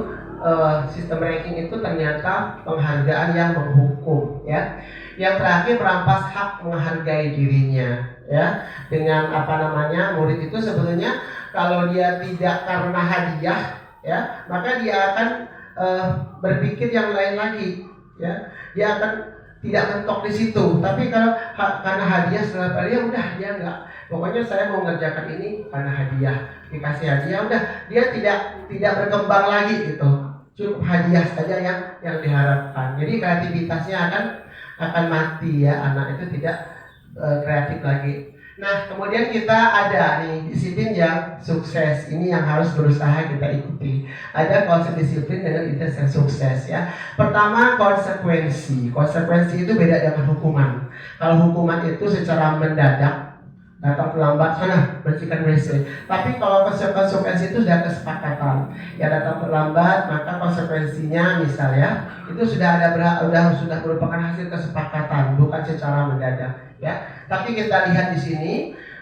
sistem ranking itu ternyata penghargaan yang menghukum, ya. Yang terakhir, merampas hak menghargai dirinya, ya. Dengan murid itu sebetulnya kalau dia tidak karena hadiah, ya, maka dia akan berpikir yang lain lagi, ya. Dia akan tidak mentok di situ. Tapi kalau karena hadiah setelah hadiah, udah dia enggak. Pokoknya saya mau mengerjakan ini karena hadiah, dikasih hadiah, udah dia tidak berkembang lagi gitu. Cukup hadiah saja yang diharapkan. Jadi kreativitasnya akan mati, ya, anak itu tidak kreatif lagi. Nah, kemudian kita ada disiplin yang sukses. Ini yang harus berusaha kita ikuti. Ada konsep disiplin dengan intensitas yang sukses, ya. Pertama, konsekuensi. Konsekuensi itu beda dengan hukuman. Kalau hukuman itu secara mendadak, datang terlambat, sana bersihkan WC. Tapi kalau konsekuensi itu sudah kesepakatan. Ya, datang terlambat, maka konsekuensinya misalnya itu sudah merupakan hasil kesepakatan, bukan secara mendadak, ya. Tapi kita lihat di sini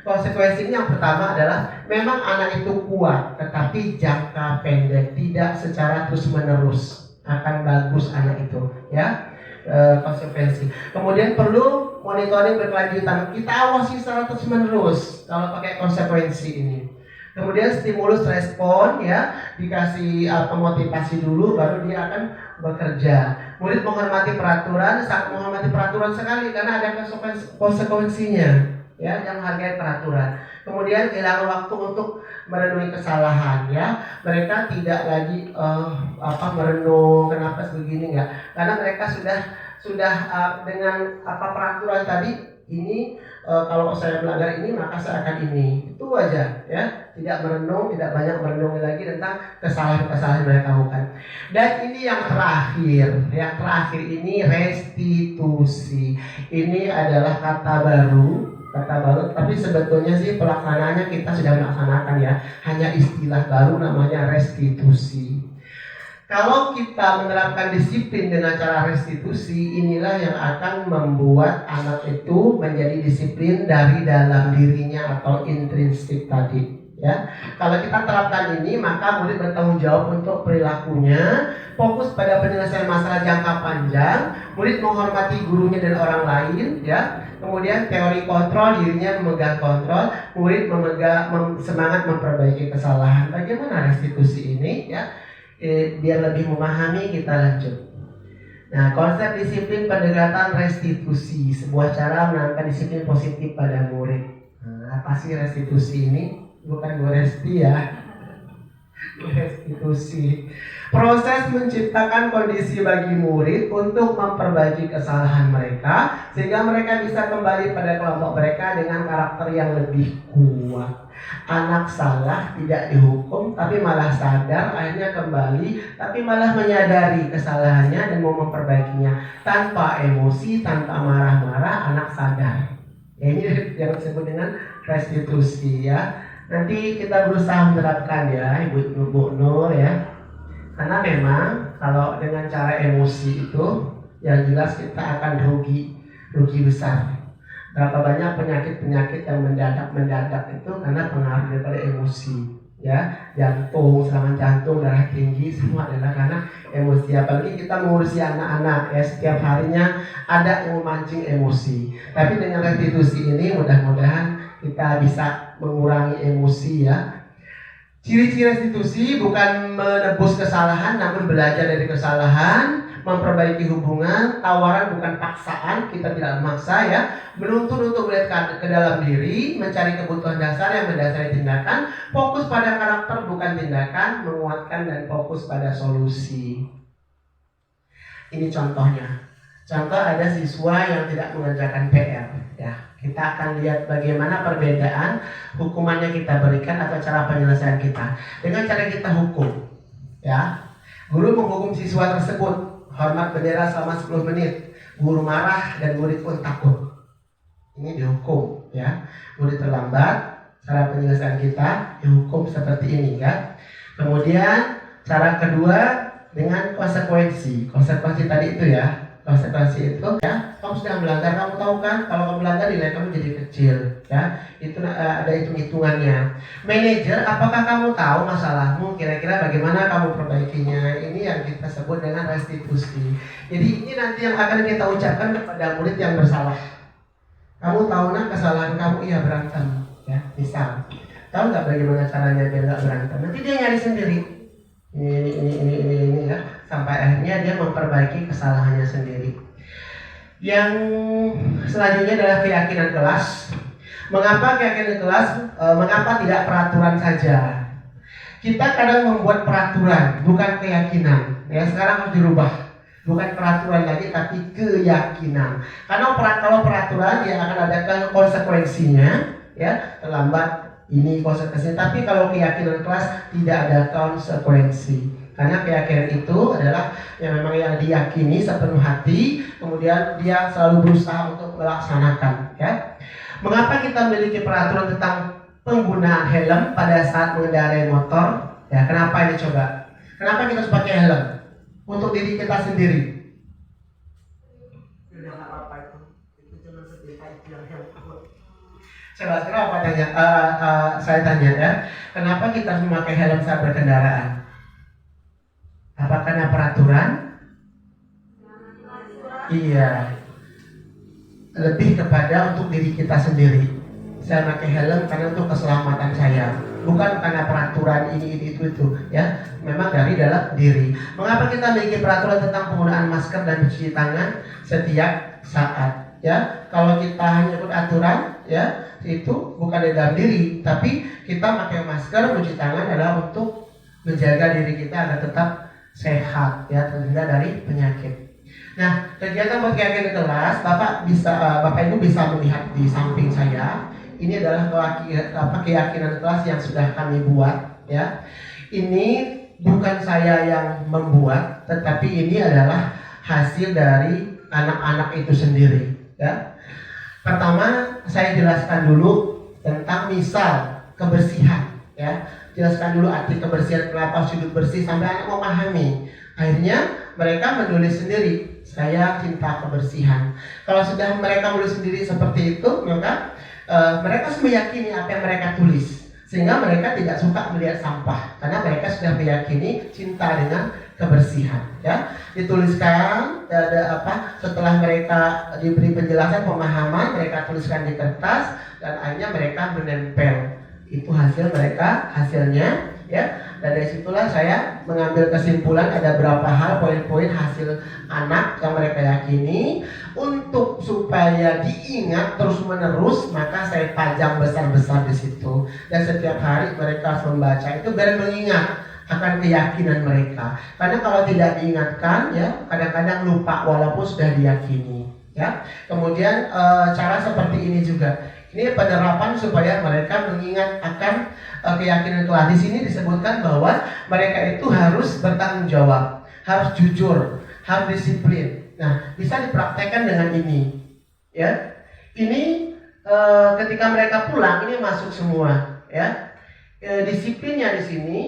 konsekuensinya yang pertama adalah memang anak itu kuat, tetapi jangka pendek, tidak secara terus menerus akan bagus anak itu, ya. Konsekuensi. Kemudian perlu monitoring berkelanjutan. Kita awasi secara terus menerus kalau pakai konsekuensi ini. Kemudian stimulus respon, ya, dikasih motivasi dulu, baru dia akan bekerja. Murid menghormati peraturan, sangat menghormati peraturan sekali karena ada konsekuensinya, ya, yang menghargai peraturan. Kemudian kehilangan waktu untuk merenungi kesalahan, ya. Mereka tidak lagi merenung kenapa begini, enggak, karena mereka sudah dengan peraturan tadi ini. Kalau saya melanggar ini maka saya akan ini. Itu aja, ya. Tidak merenung, tidak banyak merenung lagi tentang kesalahan-kesalahan yang mereka lakukan. Dan ini yang terakhir. Yang terakhir ini restitusi. Ini adalah kata baru, tapi sebetulnya sih pelaksanaannya kita sudah melaksanakan, ya. Hanya istilah baru namanya restitusi. Kalau kita menerapkan disiplin dengan cara restitusi, inilah yang akan membuat anak itu menjadi disiplin dari dalam dirinya atau intrinsik tadi, ya. Kalau kita terapkan ini, maka murid bertanggung jawab untuk perilakunya, fokus pada penyelesaian masalah jangka panjang, murid menghormati gurunya dan orang lain, ya. Kemudian teori kontrol, dirinya memegang kontrol, murid semangat memperbaiki kesalahan. Bagaimana restitusi ini, ya? Biar lebih memahami, kita lanjut. Nah, konsep disiplin pendekatan restitusi, sebuah cara menanamkan disiplin positif pada murid. Nah, apa sih restitusi ini? Bukan goresti ya. Restitusi. Proses menciptakan kondisi bagi murid untuk memperbaiki kesalahan mereka sehingga mereka bisa kembali pada kelompok mereka dengan karakter yang lebih kuat. Anak salah tidak dihukum tapi malah sadar, akhirnya kembali tapi malah menyadari kesalahannya dan mau memperbaikinya tanpa emosi, tanpa marah-marah. Anak sadar. Ya, ini yang disebut dengan restitusi ya. Nanti kita berusaha menerapkan ya Ibu Nur ya. Karena memang kalau dengan cara emosi itu yang jelas kita akan rugi besar. Berapa banyak penyakit-penyakit yang mendadak itu karena pengaruh daripada emosi ya. Jantung, serangan jantung, darah tinggi semua adalah karena emosi. Apalagi kita mengurusi anak-anak ya, setiap harinya ada yang memancing emosi. Tapi dengan restitusi ini mudah-mudahan kita bisa mengurangi emosi ya. Ciri-ciri restitusi bukan menebus kesalahan namun belajar dari kesalahan, memperbaiki hubungan, tawaran bukan paksaan, kita tidak memaksa ya, menuntun untuk melihat ke dalam diri, mencari kebutuhan dasar yang mendasari tindakan, fokus pada karakter bukan tindakan, menguatkan dan fokus pada solusi. Ini contohnya. Contoh ada siswa yang tidak mengerjakan PR ya. Kita akan lihat bagaimana perbedaan hukumannya kita berikan atau cara penyelesaian kita. Dengan cara kita hukum ya. Guru menghukum siswa tersebut hormat bendera selama 10 menit. Guru marah dan murid pun takut. Ini dihukum ya. Murid terlambat, cara penyelesaian kita dihukum seperti ini ya. Kemudian cara kedua dengan konsekuensi. Konsekuensi tadi itu ya. Konsekuensi itu ya, kamu sudah melanggar, kamu tahu kan kalau kamu melanggar nilai kamu jadi kecil ya. Itu ada hitung-hitungannya. Manajer, apakah kamu tahu masalahmu, kira-kira bagaimana kamu perbaikinya? Ini yang kita sebut dengan restitusi. Jadi ini nanti yang akan kita ucapkan kepada murid yang bersalah. Kamu tahu nak kesalahan kamu, iya berantem ya, misal. Tahu nggak bagaimana caranya biar nggak berantem? Nanti dia nyari sendiri. Ini ya, sampai akhirnya dia memperbaiki kesalahannya sendiri. Yang selanjutnya adalah keyakinan kelas. Mengapa keyakinan kelas? Mengapa tidak peraturan saja? Kita kadang membuat peraturan, bukan keyakinan. Ya, sekarang harus dirubah. Bukan peraturan lagi, tapi keyakinan. Karena kalau peraturan ya akan ada konsekuensinya, ya terlambat. Ini konsekuensinya, tapi kalau keyakinan kelas tidak ada konsekuensi. Karena keyakinan itu adalah yang memang yang diyakini sepenuh hati, kemudian dia selalu berusaha untuk melaksanakan. Ya. Mengapa kita memiliki peraturan tentang penggunaan helm pada saat mengendarai motor? Ya, kenapa ini coba? Kenapa kita harus pakai helm? Untuk diri kita sendiri. Sudah nggak apa-apa itu cuma sedikit yang Coba kenapa saya tanya ya, kenapa kita harus memakai helm saat berkendaraan? Apa karena peraturan? Iya. Lebih kepada untuk diri kita sendiri. Saya pakai helm karena untuk keselamatan saya, bukan karena peraturan ini itu ya. Memang dari dalam diri. Mengapa kita memiliki peraturan tentang penggunaan masker dan mencuci tangan setiap saat? Ya, kalau kita hanya ikut aturan, ya itu bukan dari dalam diri, tapi kita pakai masker, mencuci tangan adalah untuk menjaga diri kita agar tetap sehat, ya terhindar dari penyakit. Nah, kegiatan buat keyakinan kelas, Bapak Ibu bisa melihat di samping saya. Ini adalah keyakinan kelas yang sudah kami buat, ya. Ini bukan saya yang membuat, tetapi ini adalah hasil dari anak-anak itu sendiri, ya. Pertama, saya jelaskan dulu tentang misal kebersihan, ya. Jelaskan dulu arti kebersihan, kenapa sudut bersih sampai anak memahami. Akhirnya mereka menulis sendiri, saya cinta kebersihan. Kalau sudah mereka menulis sendiri seperti itu, maka mereka meyakini apa yang mereka tulis, sehingga mereka tidak suka melihat sampah karena mereka sudah meyakini cinta dengan kebersihan, ya. Dituliskan setelah mereka diberi penjelasan pemahaman, mereka tuliskan di kertas dan akhirnya mereka menempel. Itu hasilnya, ya. Dan dari situlah saya mengambil kesimpulan ada berapa hal poin-poin hasil anak yang mereka yakini. Untuk supaya diingat terus-menerus, maka saya pajang besar-besar di situ. Dan setiap hari mereka harus membaca itu biar mengingat akan keyakinan mereka. Karena kalau tidak diingatkan, ya kadang-kadang lupa walaupun sudah diyakini. Ya, kemudian cara seperti ini juga. Ini penerapan supaya mereka mengingat akan keyakinan kelas. Di sini disebutkan bahwa mereka itu harus bertanggung jawab, harus jujur, harus disiplin. Nah, bisa dipraktekkan dengan ini. Ya, ini ketika mereka pulang ini masuk semua. Ya, disiplinnya di sini,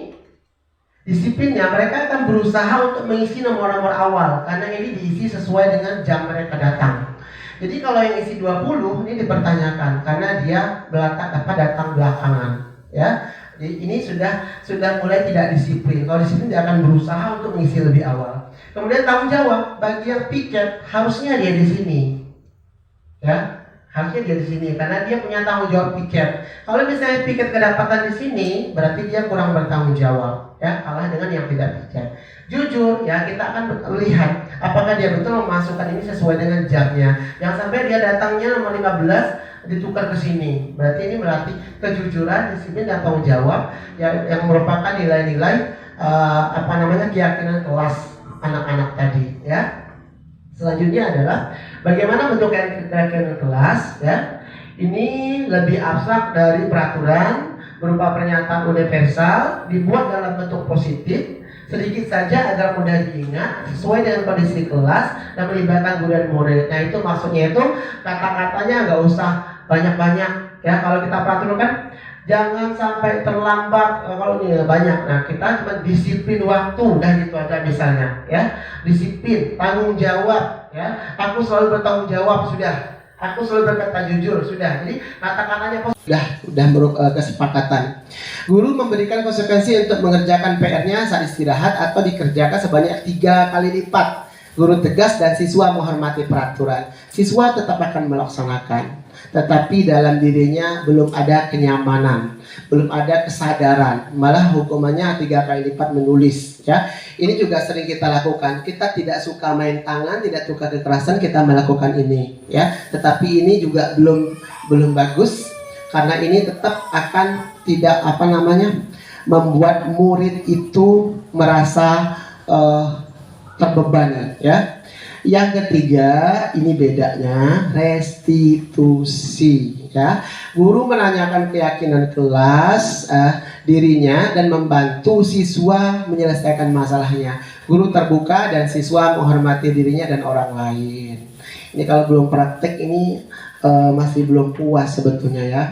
disiplinnya mereka akan berusaha untuk mengisi nomor-nomor awal karena ini diisi sesuai dengan jam mereka datang. Jadi kalau yang isi 20 ini dipertanyakan karena dia datang belakangan, ya. Jadi ini sudah mulai tidak disiplin. Kalau disiplin dia akan berusaha untuk mengisi lebih awal. Kemudian tanggung jawab bagi yang piket harusnya dia di sini, ya. Harusnya dia di sini karena dia punya tanggung jawab piket. Kalau misalnya piket kedapatan di sini, berarti dia kurang bertanggung jawab, ya, kalah dengan yang tidak piket. Jujur, ya kita akan melihat apakah dia betul memasukkan ini sesuai dengan jamnya. Jangan sampai dia datangnya nomor 15 ditukar ke sini. Berarti ini berarti kejujuran, disiplin dan tanggung jawab yang merupakan nilai-nilai keyakinan kelas anak-anak tadi, ya. Selanjutnya adalah bagaimana bentuk keyakinan kelas, ya. Ini lebih abstrak dari peraturan berupa pernyataan universal dibuat dalam bentuk positif sedikit saja agar mudah diingat sesuai dengan kondisi kelas dan melibatkan guru dan murid. Nah itu maksudnya itu kata-katanya nggak usah banyak-banyak, ya. Kalau kita peraturan jangan sampai terlambat, kalau ini banyak. Nah kita cuma disiplin waktu dan itu aja misalnya, ya. Disiplin, tanggung jawab, ya. Aku selalu bertanggung jawab, sudah. Aku selalu berkata jujur, sudah. Jadi kata-katanya sudah kesepakatan. Guru memberikan konsekuensi untuk mengerjakan PR-nya saat istirahat atau dikerjakan sebanyak 3 kali lipat. Guru tegas dan siswa menghormati peraturan. Siswa tetap akan melaksanakan, tetapi dalam dirinya belum ada kenyamanan, belum ada kesadaran. Malah hukumannya 3 kali lipat menulis, ya. Ini juga sering kita lakukan. Kita tidak suka main tangan, tidak suka kekerasan, kita melakukan ini, ya. Tetapi ini juga belum bagus karena ini tetap akan tidak membuat murid itu merasa terbebani, ya. Yang ketiga, ini bedanya restitusi, ya. Guru menanyakan keyakinan kelas dirinya dan membantu siswa menyelesaikan masalahnya. Guru terbuka dan siswa menghormati dirinya dan orang lain. Ini kalau belum praktek ini masih belum puas sebetulnya, ya.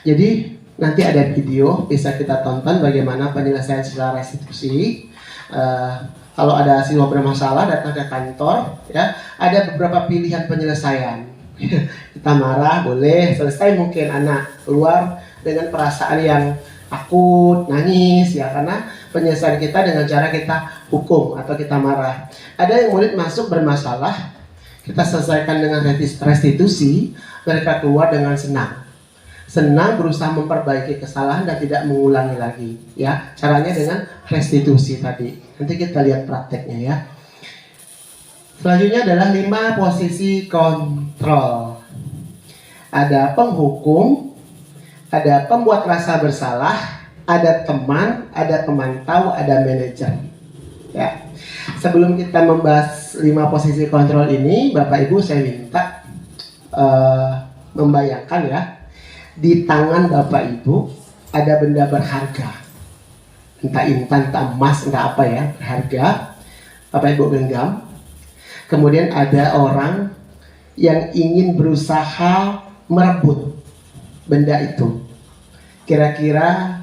Jadi nanti ada video bisa kita tonton bagaimana penyelesaian secara restitusi. Kalau ada siswa bermasalah datang ke kantor, ya, ada beberapa pilihan penyelesaian. Kita marah boleh, selesai mungkin anak keluar dengan perasaan yang takut, nangis, ya, karena penyelesaian kita dengan cara kita hukum atau kita marah. Ada yang murid masuk bermasalah, kita selesaikan dengan restitusi, mereka keluar dengan senang berusaha memperbaiki kesalahan dan tidak mengulangi lagi, ya. Caranya dengan restitusi tadi. Nanti kita lihat prakteknya, ya. Selanjutnya adalah 5 posisi kontrol. Ada penghukum, ada pembuat rasa bersalah, ada teman, ada pemantau, ada manajer, ya. Sebelum kita membahas 5 posisi kontrol ini, Bapak Ibu saya minta membayangkan, ya, di tangan Bapak Ibu ada benda berharga, entah intan, entah emas, entah apa, ya, berharga. Bapak Ibu genggam. Kemudian ada orang yang ingin berusaha merebut benda itu. Kira-kira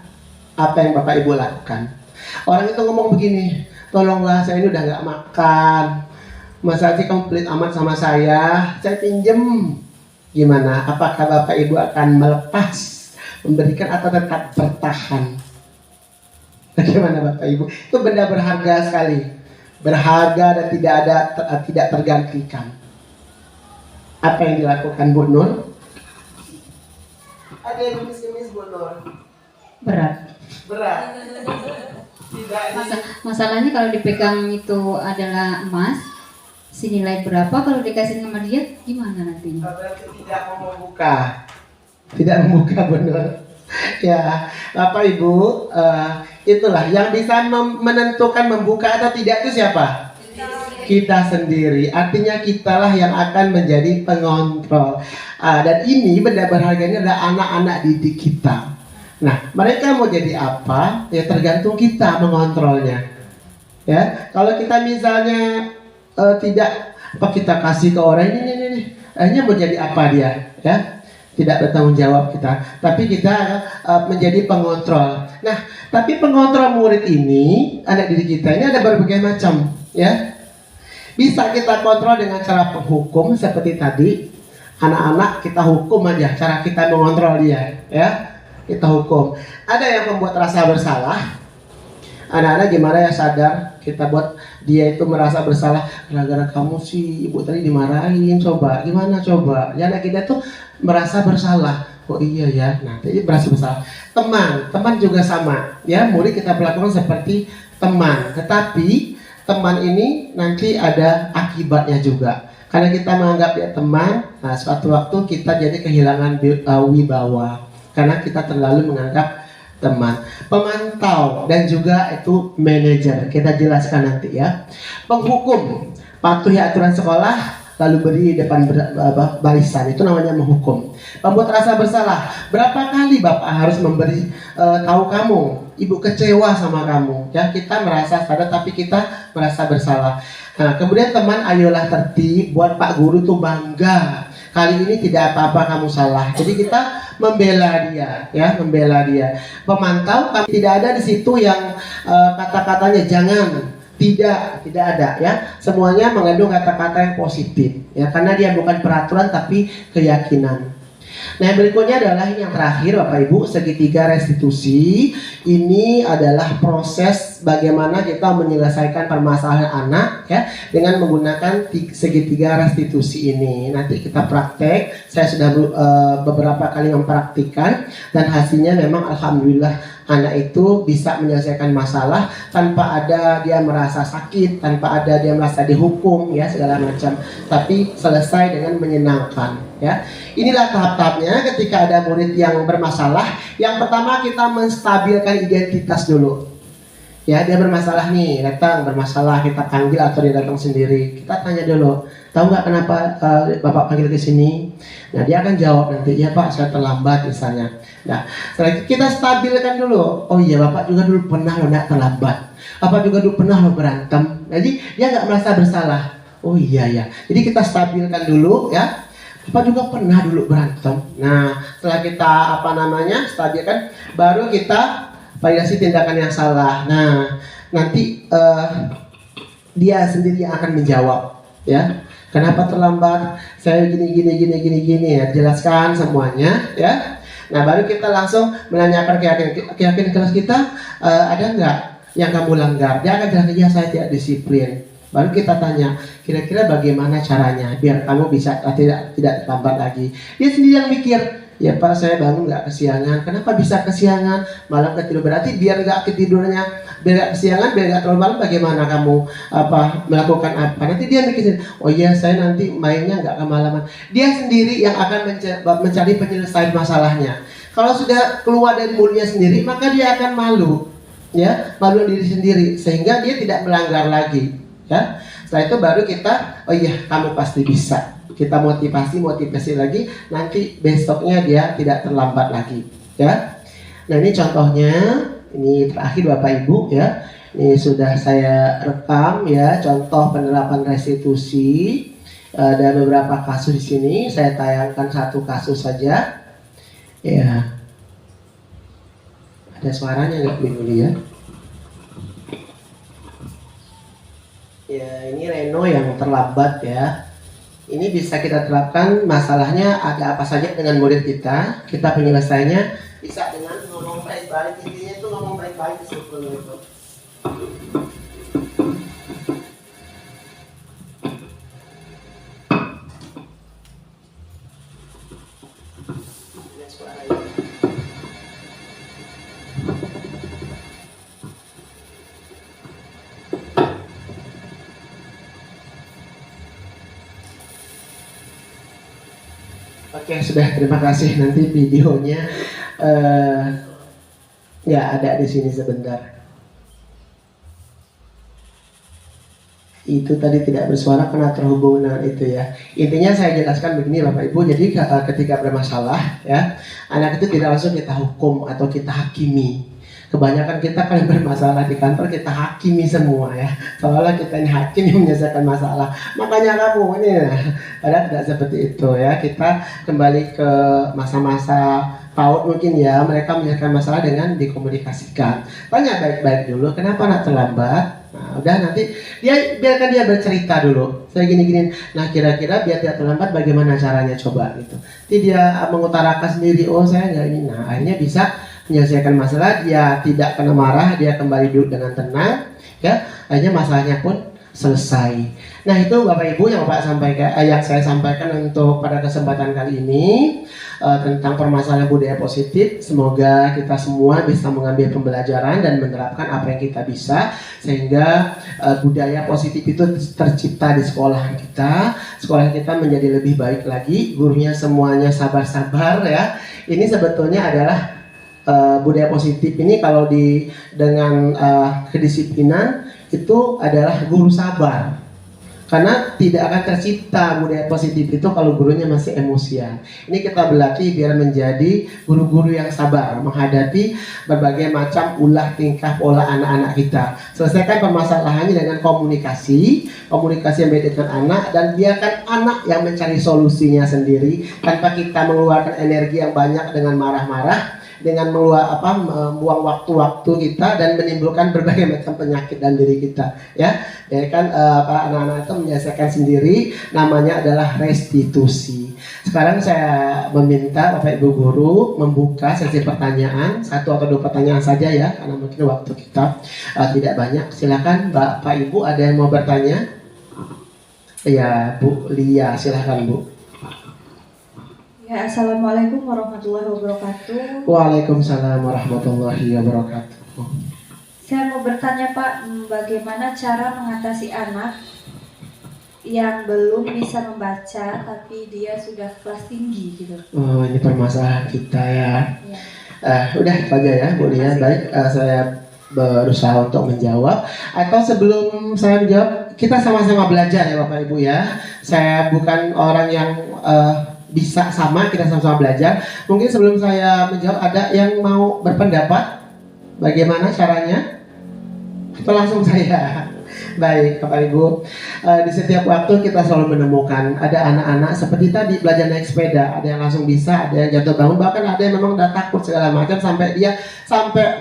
apa yang Bapak Ibu lakukan? Orang itu ngomong begini, tolonglah saya ini udah gak makan, masa sih kamu pelit amat sama saya pinjem. Gimana? Apakah Bapak Ibu akan melepas, memberikan atau tetap bertahan? Bagaimana Bapak Ibu? Itu benda berharga sekali, berharga dan tidak tergantikan. Apa yang dilakukan Bu Nur? Ada yang gemes-gemes Bu Nur? Berat. tidak Masalahnya kalau dipegang itu adalah emas, senilai berapa, kalau dikasih sama dia gimana nantinya? berarti tidak mau membuka, tidak membuka benar. Ya, Bapak Ibu, itulah yang bisa menentukan membuka atau tidak itu siapa? Kita sendiri. Artinya kitalah yang akan menjadi pengontrol. Dan ini benda berharga ini adalah anak-anak didik kita. Nah, mereka mau jadi apa? Ya tergantung kita mengontrolnya. Ya, kalau kita misalnya tidak apa kita kasih ke orang ini, akhirnya mau jadi apa dia? Ya, tidak bertanggung jawab kita. Tapi kita menjadi pengontrol. Nah, tapi pengontrol murid ini, anak didik kita ini ada berbagai macam. Ya, bisa kita kontrol dengan cara penghukum seperti tadi. Anak-anak kita hukum aja, cara kita mengontrol dia. Ya, kita hukum. Ada yang membuat rasa bersalah. Anak-anak gimana ya sadar kita buat dia itu merasa bersalah gara-gara kamu sih ibu tadi dimarahin, coba gimana coba ya, anak kita tuh merasa bersalah. Oh iya ya, nah jadi merasa bersalah. Teman juga sama ya, murid kita perlakukan seperti teman, tetapi teman ini nanti ada akibatnya juga karena kita menganggap dia teman. Nah, suatu waktu kita jadi kehilangan wibawa karena kita terlalu menganggap teman. Pemantau dan juga itu manajer, kita jelaskan nanti ya. Penghukum, patuhi aturan sekolah lalu berdiri di depan barisan, itu namanya menghukum. Membuat rasa bersalah, berapa kali Bapak harus memberi tahu kamu, Ibu kecewa sama kamu ya, kita merasa sadar tapi kita merasa bersalah. Nah, kemudian teman, ayolah tertib, buat Pak Guru tuh bangga. Kali ini tidak apa-apa kamu salah. Jadi kita membela dia, ya, membela dia. Pemantau, tidak ada di situ yang kata-katanya jangan, tidak ada, ya. Semuanya mengandung kata-kata yang positif, ya, karena dia bukan peraturan tapi keyakinan. Nah, yang berikutnya adalah ini yang terakhir Bapak Ibu, segitiga restitusi. Ini adalah proses bagaimana kita menyelesaikan permasalahan anak ya dengan menggunakan segitiga restitusi ini. Nanti kita praktek. Saya sudah beberapa kali mempraktikkan dan hasilnya memang alhamdulillah anak itu bisa menyelesaikan masalah tanpa ada dia merasa sakit, tanpa ada dia merasa dihukum ya segala macam, tapi selesai dengan menyenangkan ya. Inilah tahap-tahapnya ketika ada murid yang bermasalah. Yang pertama kita menstabilkan identitas dulu. Ya, dia bermasalah nih, datang bermasalah, kita panggil atau dia datang sendiri. Kita tanya dulu, tahu nggak kenapa Bapak panggil ke sini? Nah, dia akan jawab nanti, ya Pak, saya terlambat misalnya. Nah, setelah itu kita stabilkan dulu. Oh iya, Bapak juga dulu pernah loh nggak terlambat. Bapak juga dulu pernah loh berantem. Jadi dia nggak merasa bersalah. Oh iya ya. Jadi kita stabilkan dulu ya. Bapak juga pernah dulu berantem. Nah, setelah kita stabilkan, baru kita validasi tindakan yang salah. Nah, nanti dia sendiri yang akan menjawab, ya. Kenapa terlambat? Saya gini ya. Jelaskan semuanya, ya. Nah, baru kita langsung menanyakan keyakinan kelas kita, ada nggak yang kamu langgar? Dia akan jawab, ya saya tidak disiplin. Baru kita tanya, kira-kira bagaimana caranya biar kamu bisa tidak terlambat lagi. Dia sendiri yang mikir, ya Pak saya bangun nggak kesiangan. Kenapa bisa kesiangan? Malam ketidur. Berarti biar nggak ketidurnya, biar nggak kesiangan, biar nggak terlalu malam, bagaimana kamu melakukan apa? Nanti dia mikir, oh iya saya nanti mainnya nggak kemalaman. Dia sendiri yang akan mencari penyelesaian masalahnya. Kalau sudah keluar dari mulutnya sendiri, maka dia akan malu, ya, malu diri sendiri, sehingga dia tidak melanggar lagi. Ya, setelah itu baru kita, oh iya kamu pasti bisa. Kita motivasi lagi, nanti besoknya dia tidak terlambat lagi. Ya, nah ini contohnya, ini terakhir Bapak Ibu ya. Ini sudah saya rekam ya, contoh penerapan restitusi. Ada beberapa kasus di sini. Saya tayangkan satu kasus saja. Ya, ada suaranya nggak Bu ya? Ya, ini Reno yang terlambat ya. Ini bisa kita terapkan, masalahnya ada apa saja dengan murid kita. Kita penyelesaiannya bisa dengan ngomong baik-baik. Intinya itu ngomong baik-baik di sebelum itu. Oke, sudah, terima kasih. Nanti videonya ya ada di sini sebentar. Itu tadi tidak bersuara karena terhubung dengan itu ya. Intinya saya jelaskan begini Bapak Ibu, jadi ketika bermasalah ya, anak itu tidak langsung kita hukum atau kita hakimi. Kebanyakan kita kalau bermasalah di kantor kita hakimi semua ya, seolah kita ini hakim yang menyelesaikan masalah. Makanya kamu ini, padahal tidak seperti itu ya. Kita kembali ke masa-masa PAUD mungkin ya, mereka menyelesaikan masalah dengan dikomunikasikan. Tanya baik-baik dulu, kenapa anak terlambat? Nah, udah nanti biarkan dia bercerita dulu. Saya gini-gini. Nah, kira-kira biar tidak terlambat bagaimana caranya, coba gitu. Nanti dia mengutarakan sendiri, oh saya nggak ini. Nah, akhirnya bisa menyelesaikan masalah, dia tidak kena marah, dia kembali duduk dengan tenang, ya. Akhirnya masalahnya pun selesai. Nah, itu Bapak Ibu yang yang saya sampaikan untuk pada kesempatan kali ini tentang permasalahan budaya positif. Semoga kita semua bisa mengambil pembelajaran dan menerapkan apa yang kita bisa, sehingga budaya positif itu tercipta di sekolah kita menjadi lebih baik lagi, gurunya semuanya sabar-sabar ya. Ini sebetulnya adalah budaya positif ini kalau dengan kedisiplinan itu adalah guru sabar. Karena tidak akan tercipta budaya positif itu kalau gurunya masih emosian. Ini kita berlatih biar menjadi guru-guru yang sabar menghadapi berbagai macam ulah tingkah pola anak-anak kita. Selesaikan permasalahannya dengan komunikasi yang baik dengan anak, dan biarkan anak yang mencari solusinya sendiri tanpa kita mengeluarkan energi yang banyak dengan marah-marah, dengan membuang waktu-waktu kita dan menimbulkan berbagai macam penyakit dalam diri kita ya kan. Anak-anak itu menyelesaikan sendiri, namanya adalah restitusi. Sekarang saya meminta Bapak Ibu guru membuka sesi pertanyaan, 1 atau 2 pertanyaan saja ya, karena mungkin waktu kita tidak banyak. Silakan Bapak Ibu, ada yang mau bertanya? Ya Bu Lia, silakan Bu. Ya, Assalamualaikum warahmatullahi wabarakatuh. Waalaikumsalam warahmatullahi wabarakatuh. Saya mau bertanya Pak, bagaimana cara mengatasi anak yang belum bisa membaca tapi dia sudah kelas tinggi gitu? Oh, ini permasalahan kita ya. Ya. Udah itu aja ya Bu Lia. Baik, saya berusaha untuk menjawab. Atau sebelum saya menjawab, kita sama-sama belajar ya Bapak Ibu ya. Saya bukan orang yang bisa sama, kita sama-sama belajar. Mungkin sebelum saya menjawab, ada yang mau berpendapat bagaimana caranya? Itu langsung saya. Baik Bapak Ibu, di setiap waktu kita selalu menemukan ada anak-anak seperti tadi belajar naik sepeda, ada yang langsung bisa, ada yang jatuh bangun, bahkan ada yang memang udah takut segala macam sampai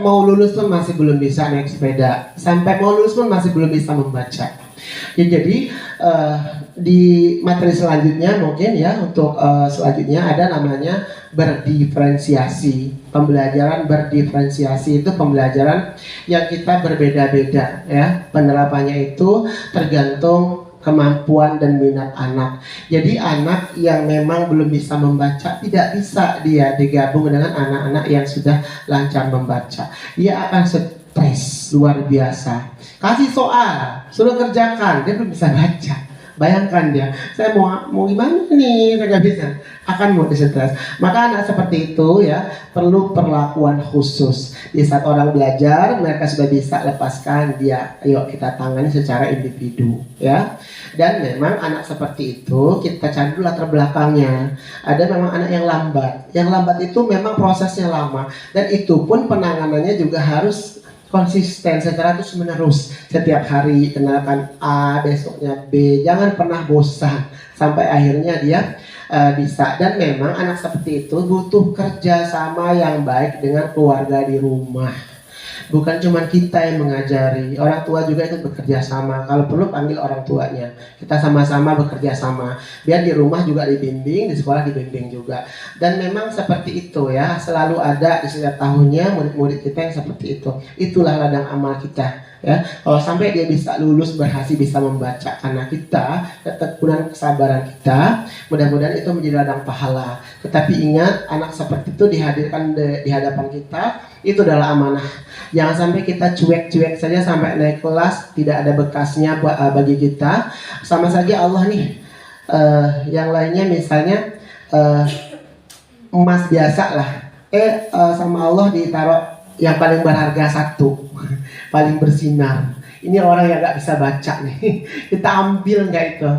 mau lulus pun masih belum bisa naik sepeda, sampai mau lulus pun masih belum bisa membaca. Ya, jadi di materi selanjutnya mungkin ya, untuk selanjutnya ada namanya berdiferensiasi. Pembelajaran berdiferensiasi itu pembelajaran yang kita berbeda-beda ya. Penerapannya itu tergantung kemampuan dan minat anak. Jadi anak yang memang belum bisa membaca tidak bisa dia digabung dengan anak-anak yang sudah lancar membaca. Dia akan stres luar biasa. Kasih soal, suruh kerjakan, dia belum bisa baca. Bayangkan dia, saya mau gimana nih, saya nggak bisa, akan mau disetres. Maka anak seperti itu ya perlu perlakuan khusus. Di saat orang belajar, mereka sudah bisa lepaskan dia, ayo kita tangani secara individu ya. Dan memang anak seperti itu kita cari dulu latar belakangnya. Ada memang anak yang lambat itu memang prosesnya lama, dan itu pun penanganannya juga harus konsisten secara terus menerus. Setiap hari kenalkan A, besoknya B, jangan pernah bosan sampai akhirnya dia bisa. Dan memang anak seperti itu butuh kerjasama yang baik dengan keluarga di rumah. Bukan cuma kita yang mengajari, orang tua juga ikut bekerja sama. Kalau perlu panggil orang tuanya, kita sama-sama bekerja sama. Biar di rumah juga dibimbing, di sekolah dibimbing juga. Dan memang seperti itu ya, selalu ada di setiap tahunnya murid-murid kita yang seperti itu. Itulah ladang amal kita ya. Kalau sampai dia bisa lulus, berhasil bisa membaca karena kita, ketekunan kesabaran kita, mudah-mudahan itu menjadi ladang pahala. Tetapi ingat, anak seperti itu dihadirkan di hadapan kita, itu adalah amanah. Jangan sampai kita cuek-cuek saja sampai naik kelas tidak ada bekasnya bagi kita. Sama saja Allah nih. Yang lainnya misalnya emas biasa lah. Sama Allah ditaruh yang paling berharga satu, paling bersinar. Ini orang yang gak bisa baca nih. Kita ambil nggak itu?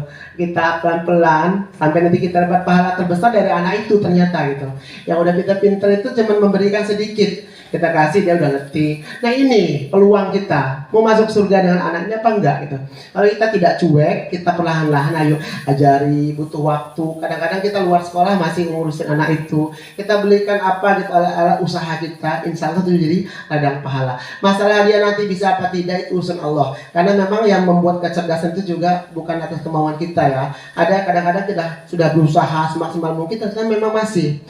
Kita pelan-pelan sampai nanti kita dapat pahala terbesar dari anak itu ternyata gitu. Yang udah kita pinter itu cuma memberikan sedikit. Kita kasih dia udah ngerti. Nah ini peluang kita mau masuk surga dengan anaknya apa enggak gitu. Kalau kita tidak cuek, kita perlahan-lahan ayo ajari, butuh waktu. Kadang-kadang kita luar sekolah masih ngurusin anak itu. Kita belikan apa gitu ala usaha kita, insya Allah itu jadi ladang pahala. Masalah dia nanti bisa apa tidak itu urusan Allah. Karena memang yang membuat kecerdasan itu juga bukan atas kemauan kita ya. Ada kadang-kadang kita sudah berusaha semaksimal mungkin, ternyata memang masih.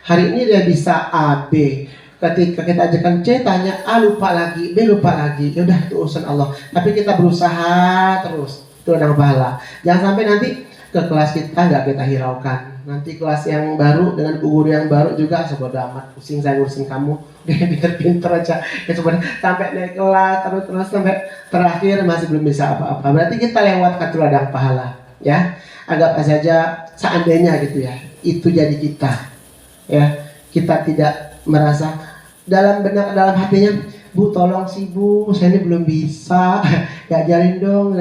Hari ini dia bisa A, B. Ketika kita ajarkan C, tanya A lupa lagi, B lupa lagi. Ya udah itu urusan Allah. Tapi kita berusaha terus. Itu ladang pahala. Jangan sampai nanti ke kelas kita nggak kita hiraukan. Nanti kelas yang baru dengan guru yang baru juga sebodoh amat. Pusing saya ngurusin kamu. Pinter-pinter aja. Ya sampai naik kelas terus sampai terakhir masih belum bisa apa-apa. Berarti kita lewat kartu ladang pahala. Ya, anggap saja seandainya gitu ya. Itu jadi kita. Ya, kita tidak merasa dalam hatinya, Bu tolong sih Bu, saya ini belum bisa, diajarin dong.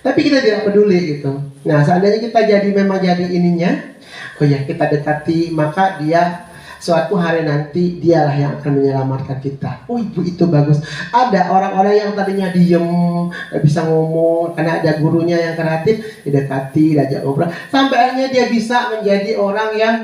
Tapi kita tidak peduli gitu. Nah seandainya kita memang jadi ininya, oh ya kita dekati, maka dia suatu hari nanti dialah yang akan menyelamatkan kita. Oh ibu itu bagus. Ada orang-orang yang tadinya diem, gak bisa ngomong, karena ada gurunya yang kreatif, didekati, diajak ngobrol, sampai akhirnya dia bisa menjadi orang yang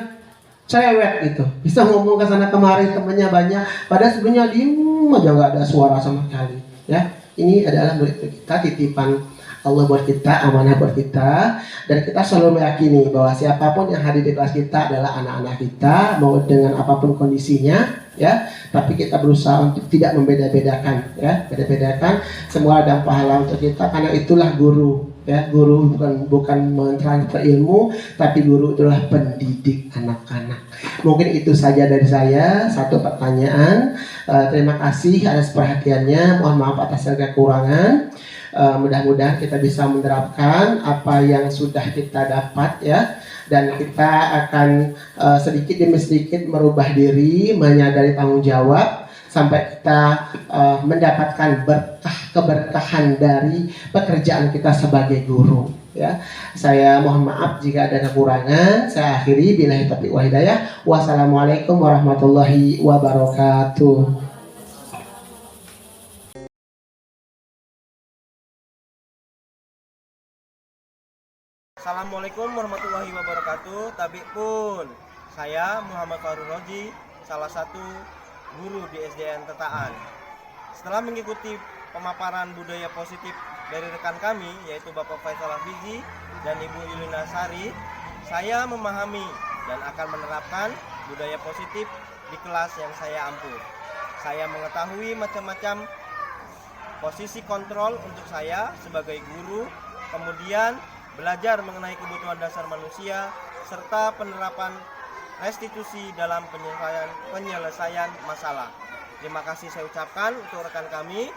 cewek gitu, bisa ngomong ke sana kemari, temennya banyak, padahal sebelumnya diem aja nggak ada suara sama sekali. Ya, ini adalah murid kita, titipan Allah buat kita, amanah buat kita, dan kita selalu meyakini bahwa siapapun yang hadir di kelas kita adalah anak-anak kita, mau dengan apapun kondisinya, ya. Tapi kita berusaha untuk tidak membeda-bedakan, ya, beda-bedakan. Semua ada pahala untuk kita, karena itulah guru. Ya, guru bukan mentransfer ilmu, tapi guru itulah pendidik anak-anak. Mungkin itu saja dari saya, satu pertanyaan. Terima kasih atas perhatiannya. Mohon maaf atas segala kekurangan. Mudah-mudahan kita bisa menerapkan apa yang sudah kita dapat ya, dan kita akan sedikit demi sedikit merubah diri, menyadari tanggung jawab sampai kita mendapatkan keberkahan dari pekerjaan kita sebagai guru ya. Saya mohon maaf jika ada kekurangan. Saya akhiri, billahi taufiq wal hidayah. Wassalamualaikum warahmatullahi wabarakatuh. Assalamualaikum warahmatullahi wabarakatuh. Tabik pun, saya Muhammad Farul Roji, salah satu guru di SDN Tetaan. Setelah mengikuti pemaparan budaya positif dari rekan kami, yaitu Bapak Faisal Hafizi dan Ibu Yulina Sari, saya memahami dan akan menerapkan budaya positif di kelas yang saya ampuh. Saya mengetahui macam-macam posisi kontrol untuk saya sebagai guru, kemudian belajar mengenai kebutuhan dasar manusia, serta penerapan restitusi dalam penyelesaian masalah. Terima kasih saya ucapkan untuk rekan kami.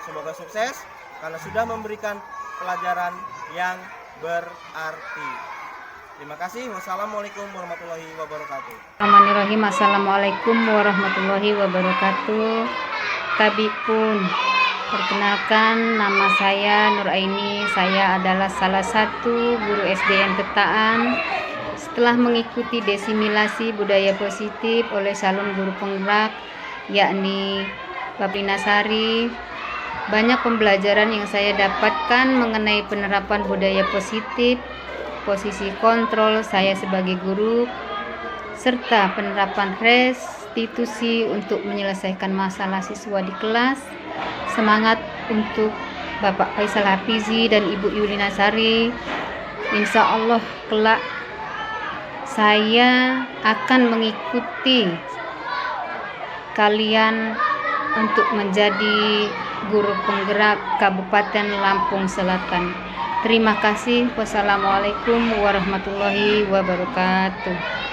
Semoga sukses karena sudah memberikan pelajaran yang berarti. Terima kasih. Wassalamualaikum warahmatullahi wabarakatuh. Bismillahirrahmanirrahim. Assalamualaikum warahmatullahi wabarakatuh. Tabipun, perkenalkan nama saya Nur Aini. Saya adalah salah satu guru SDN Tetaan. Setelah mengikuti desimilasi budaya positif oleh calon guru penggerak yakni Baplina Sari, banyak pembelajaran yang saya dapatkan mengenai penerapan budaya positif, posisi kontrol saya sebagai guru, serta penerapan restitusi untuk menyelesaikan masalah siswa di kelas. Semangat untuk Bapak Faisal Hafizi dan Ibu Yulina Sari. Insya Allah kelak saya akan mengikuti kalian untuk menjadi guru penggerak Kabupaten Lampung Selatan. Terima kasih. Wassalamualaikum warahmatullahi wabarakatuh.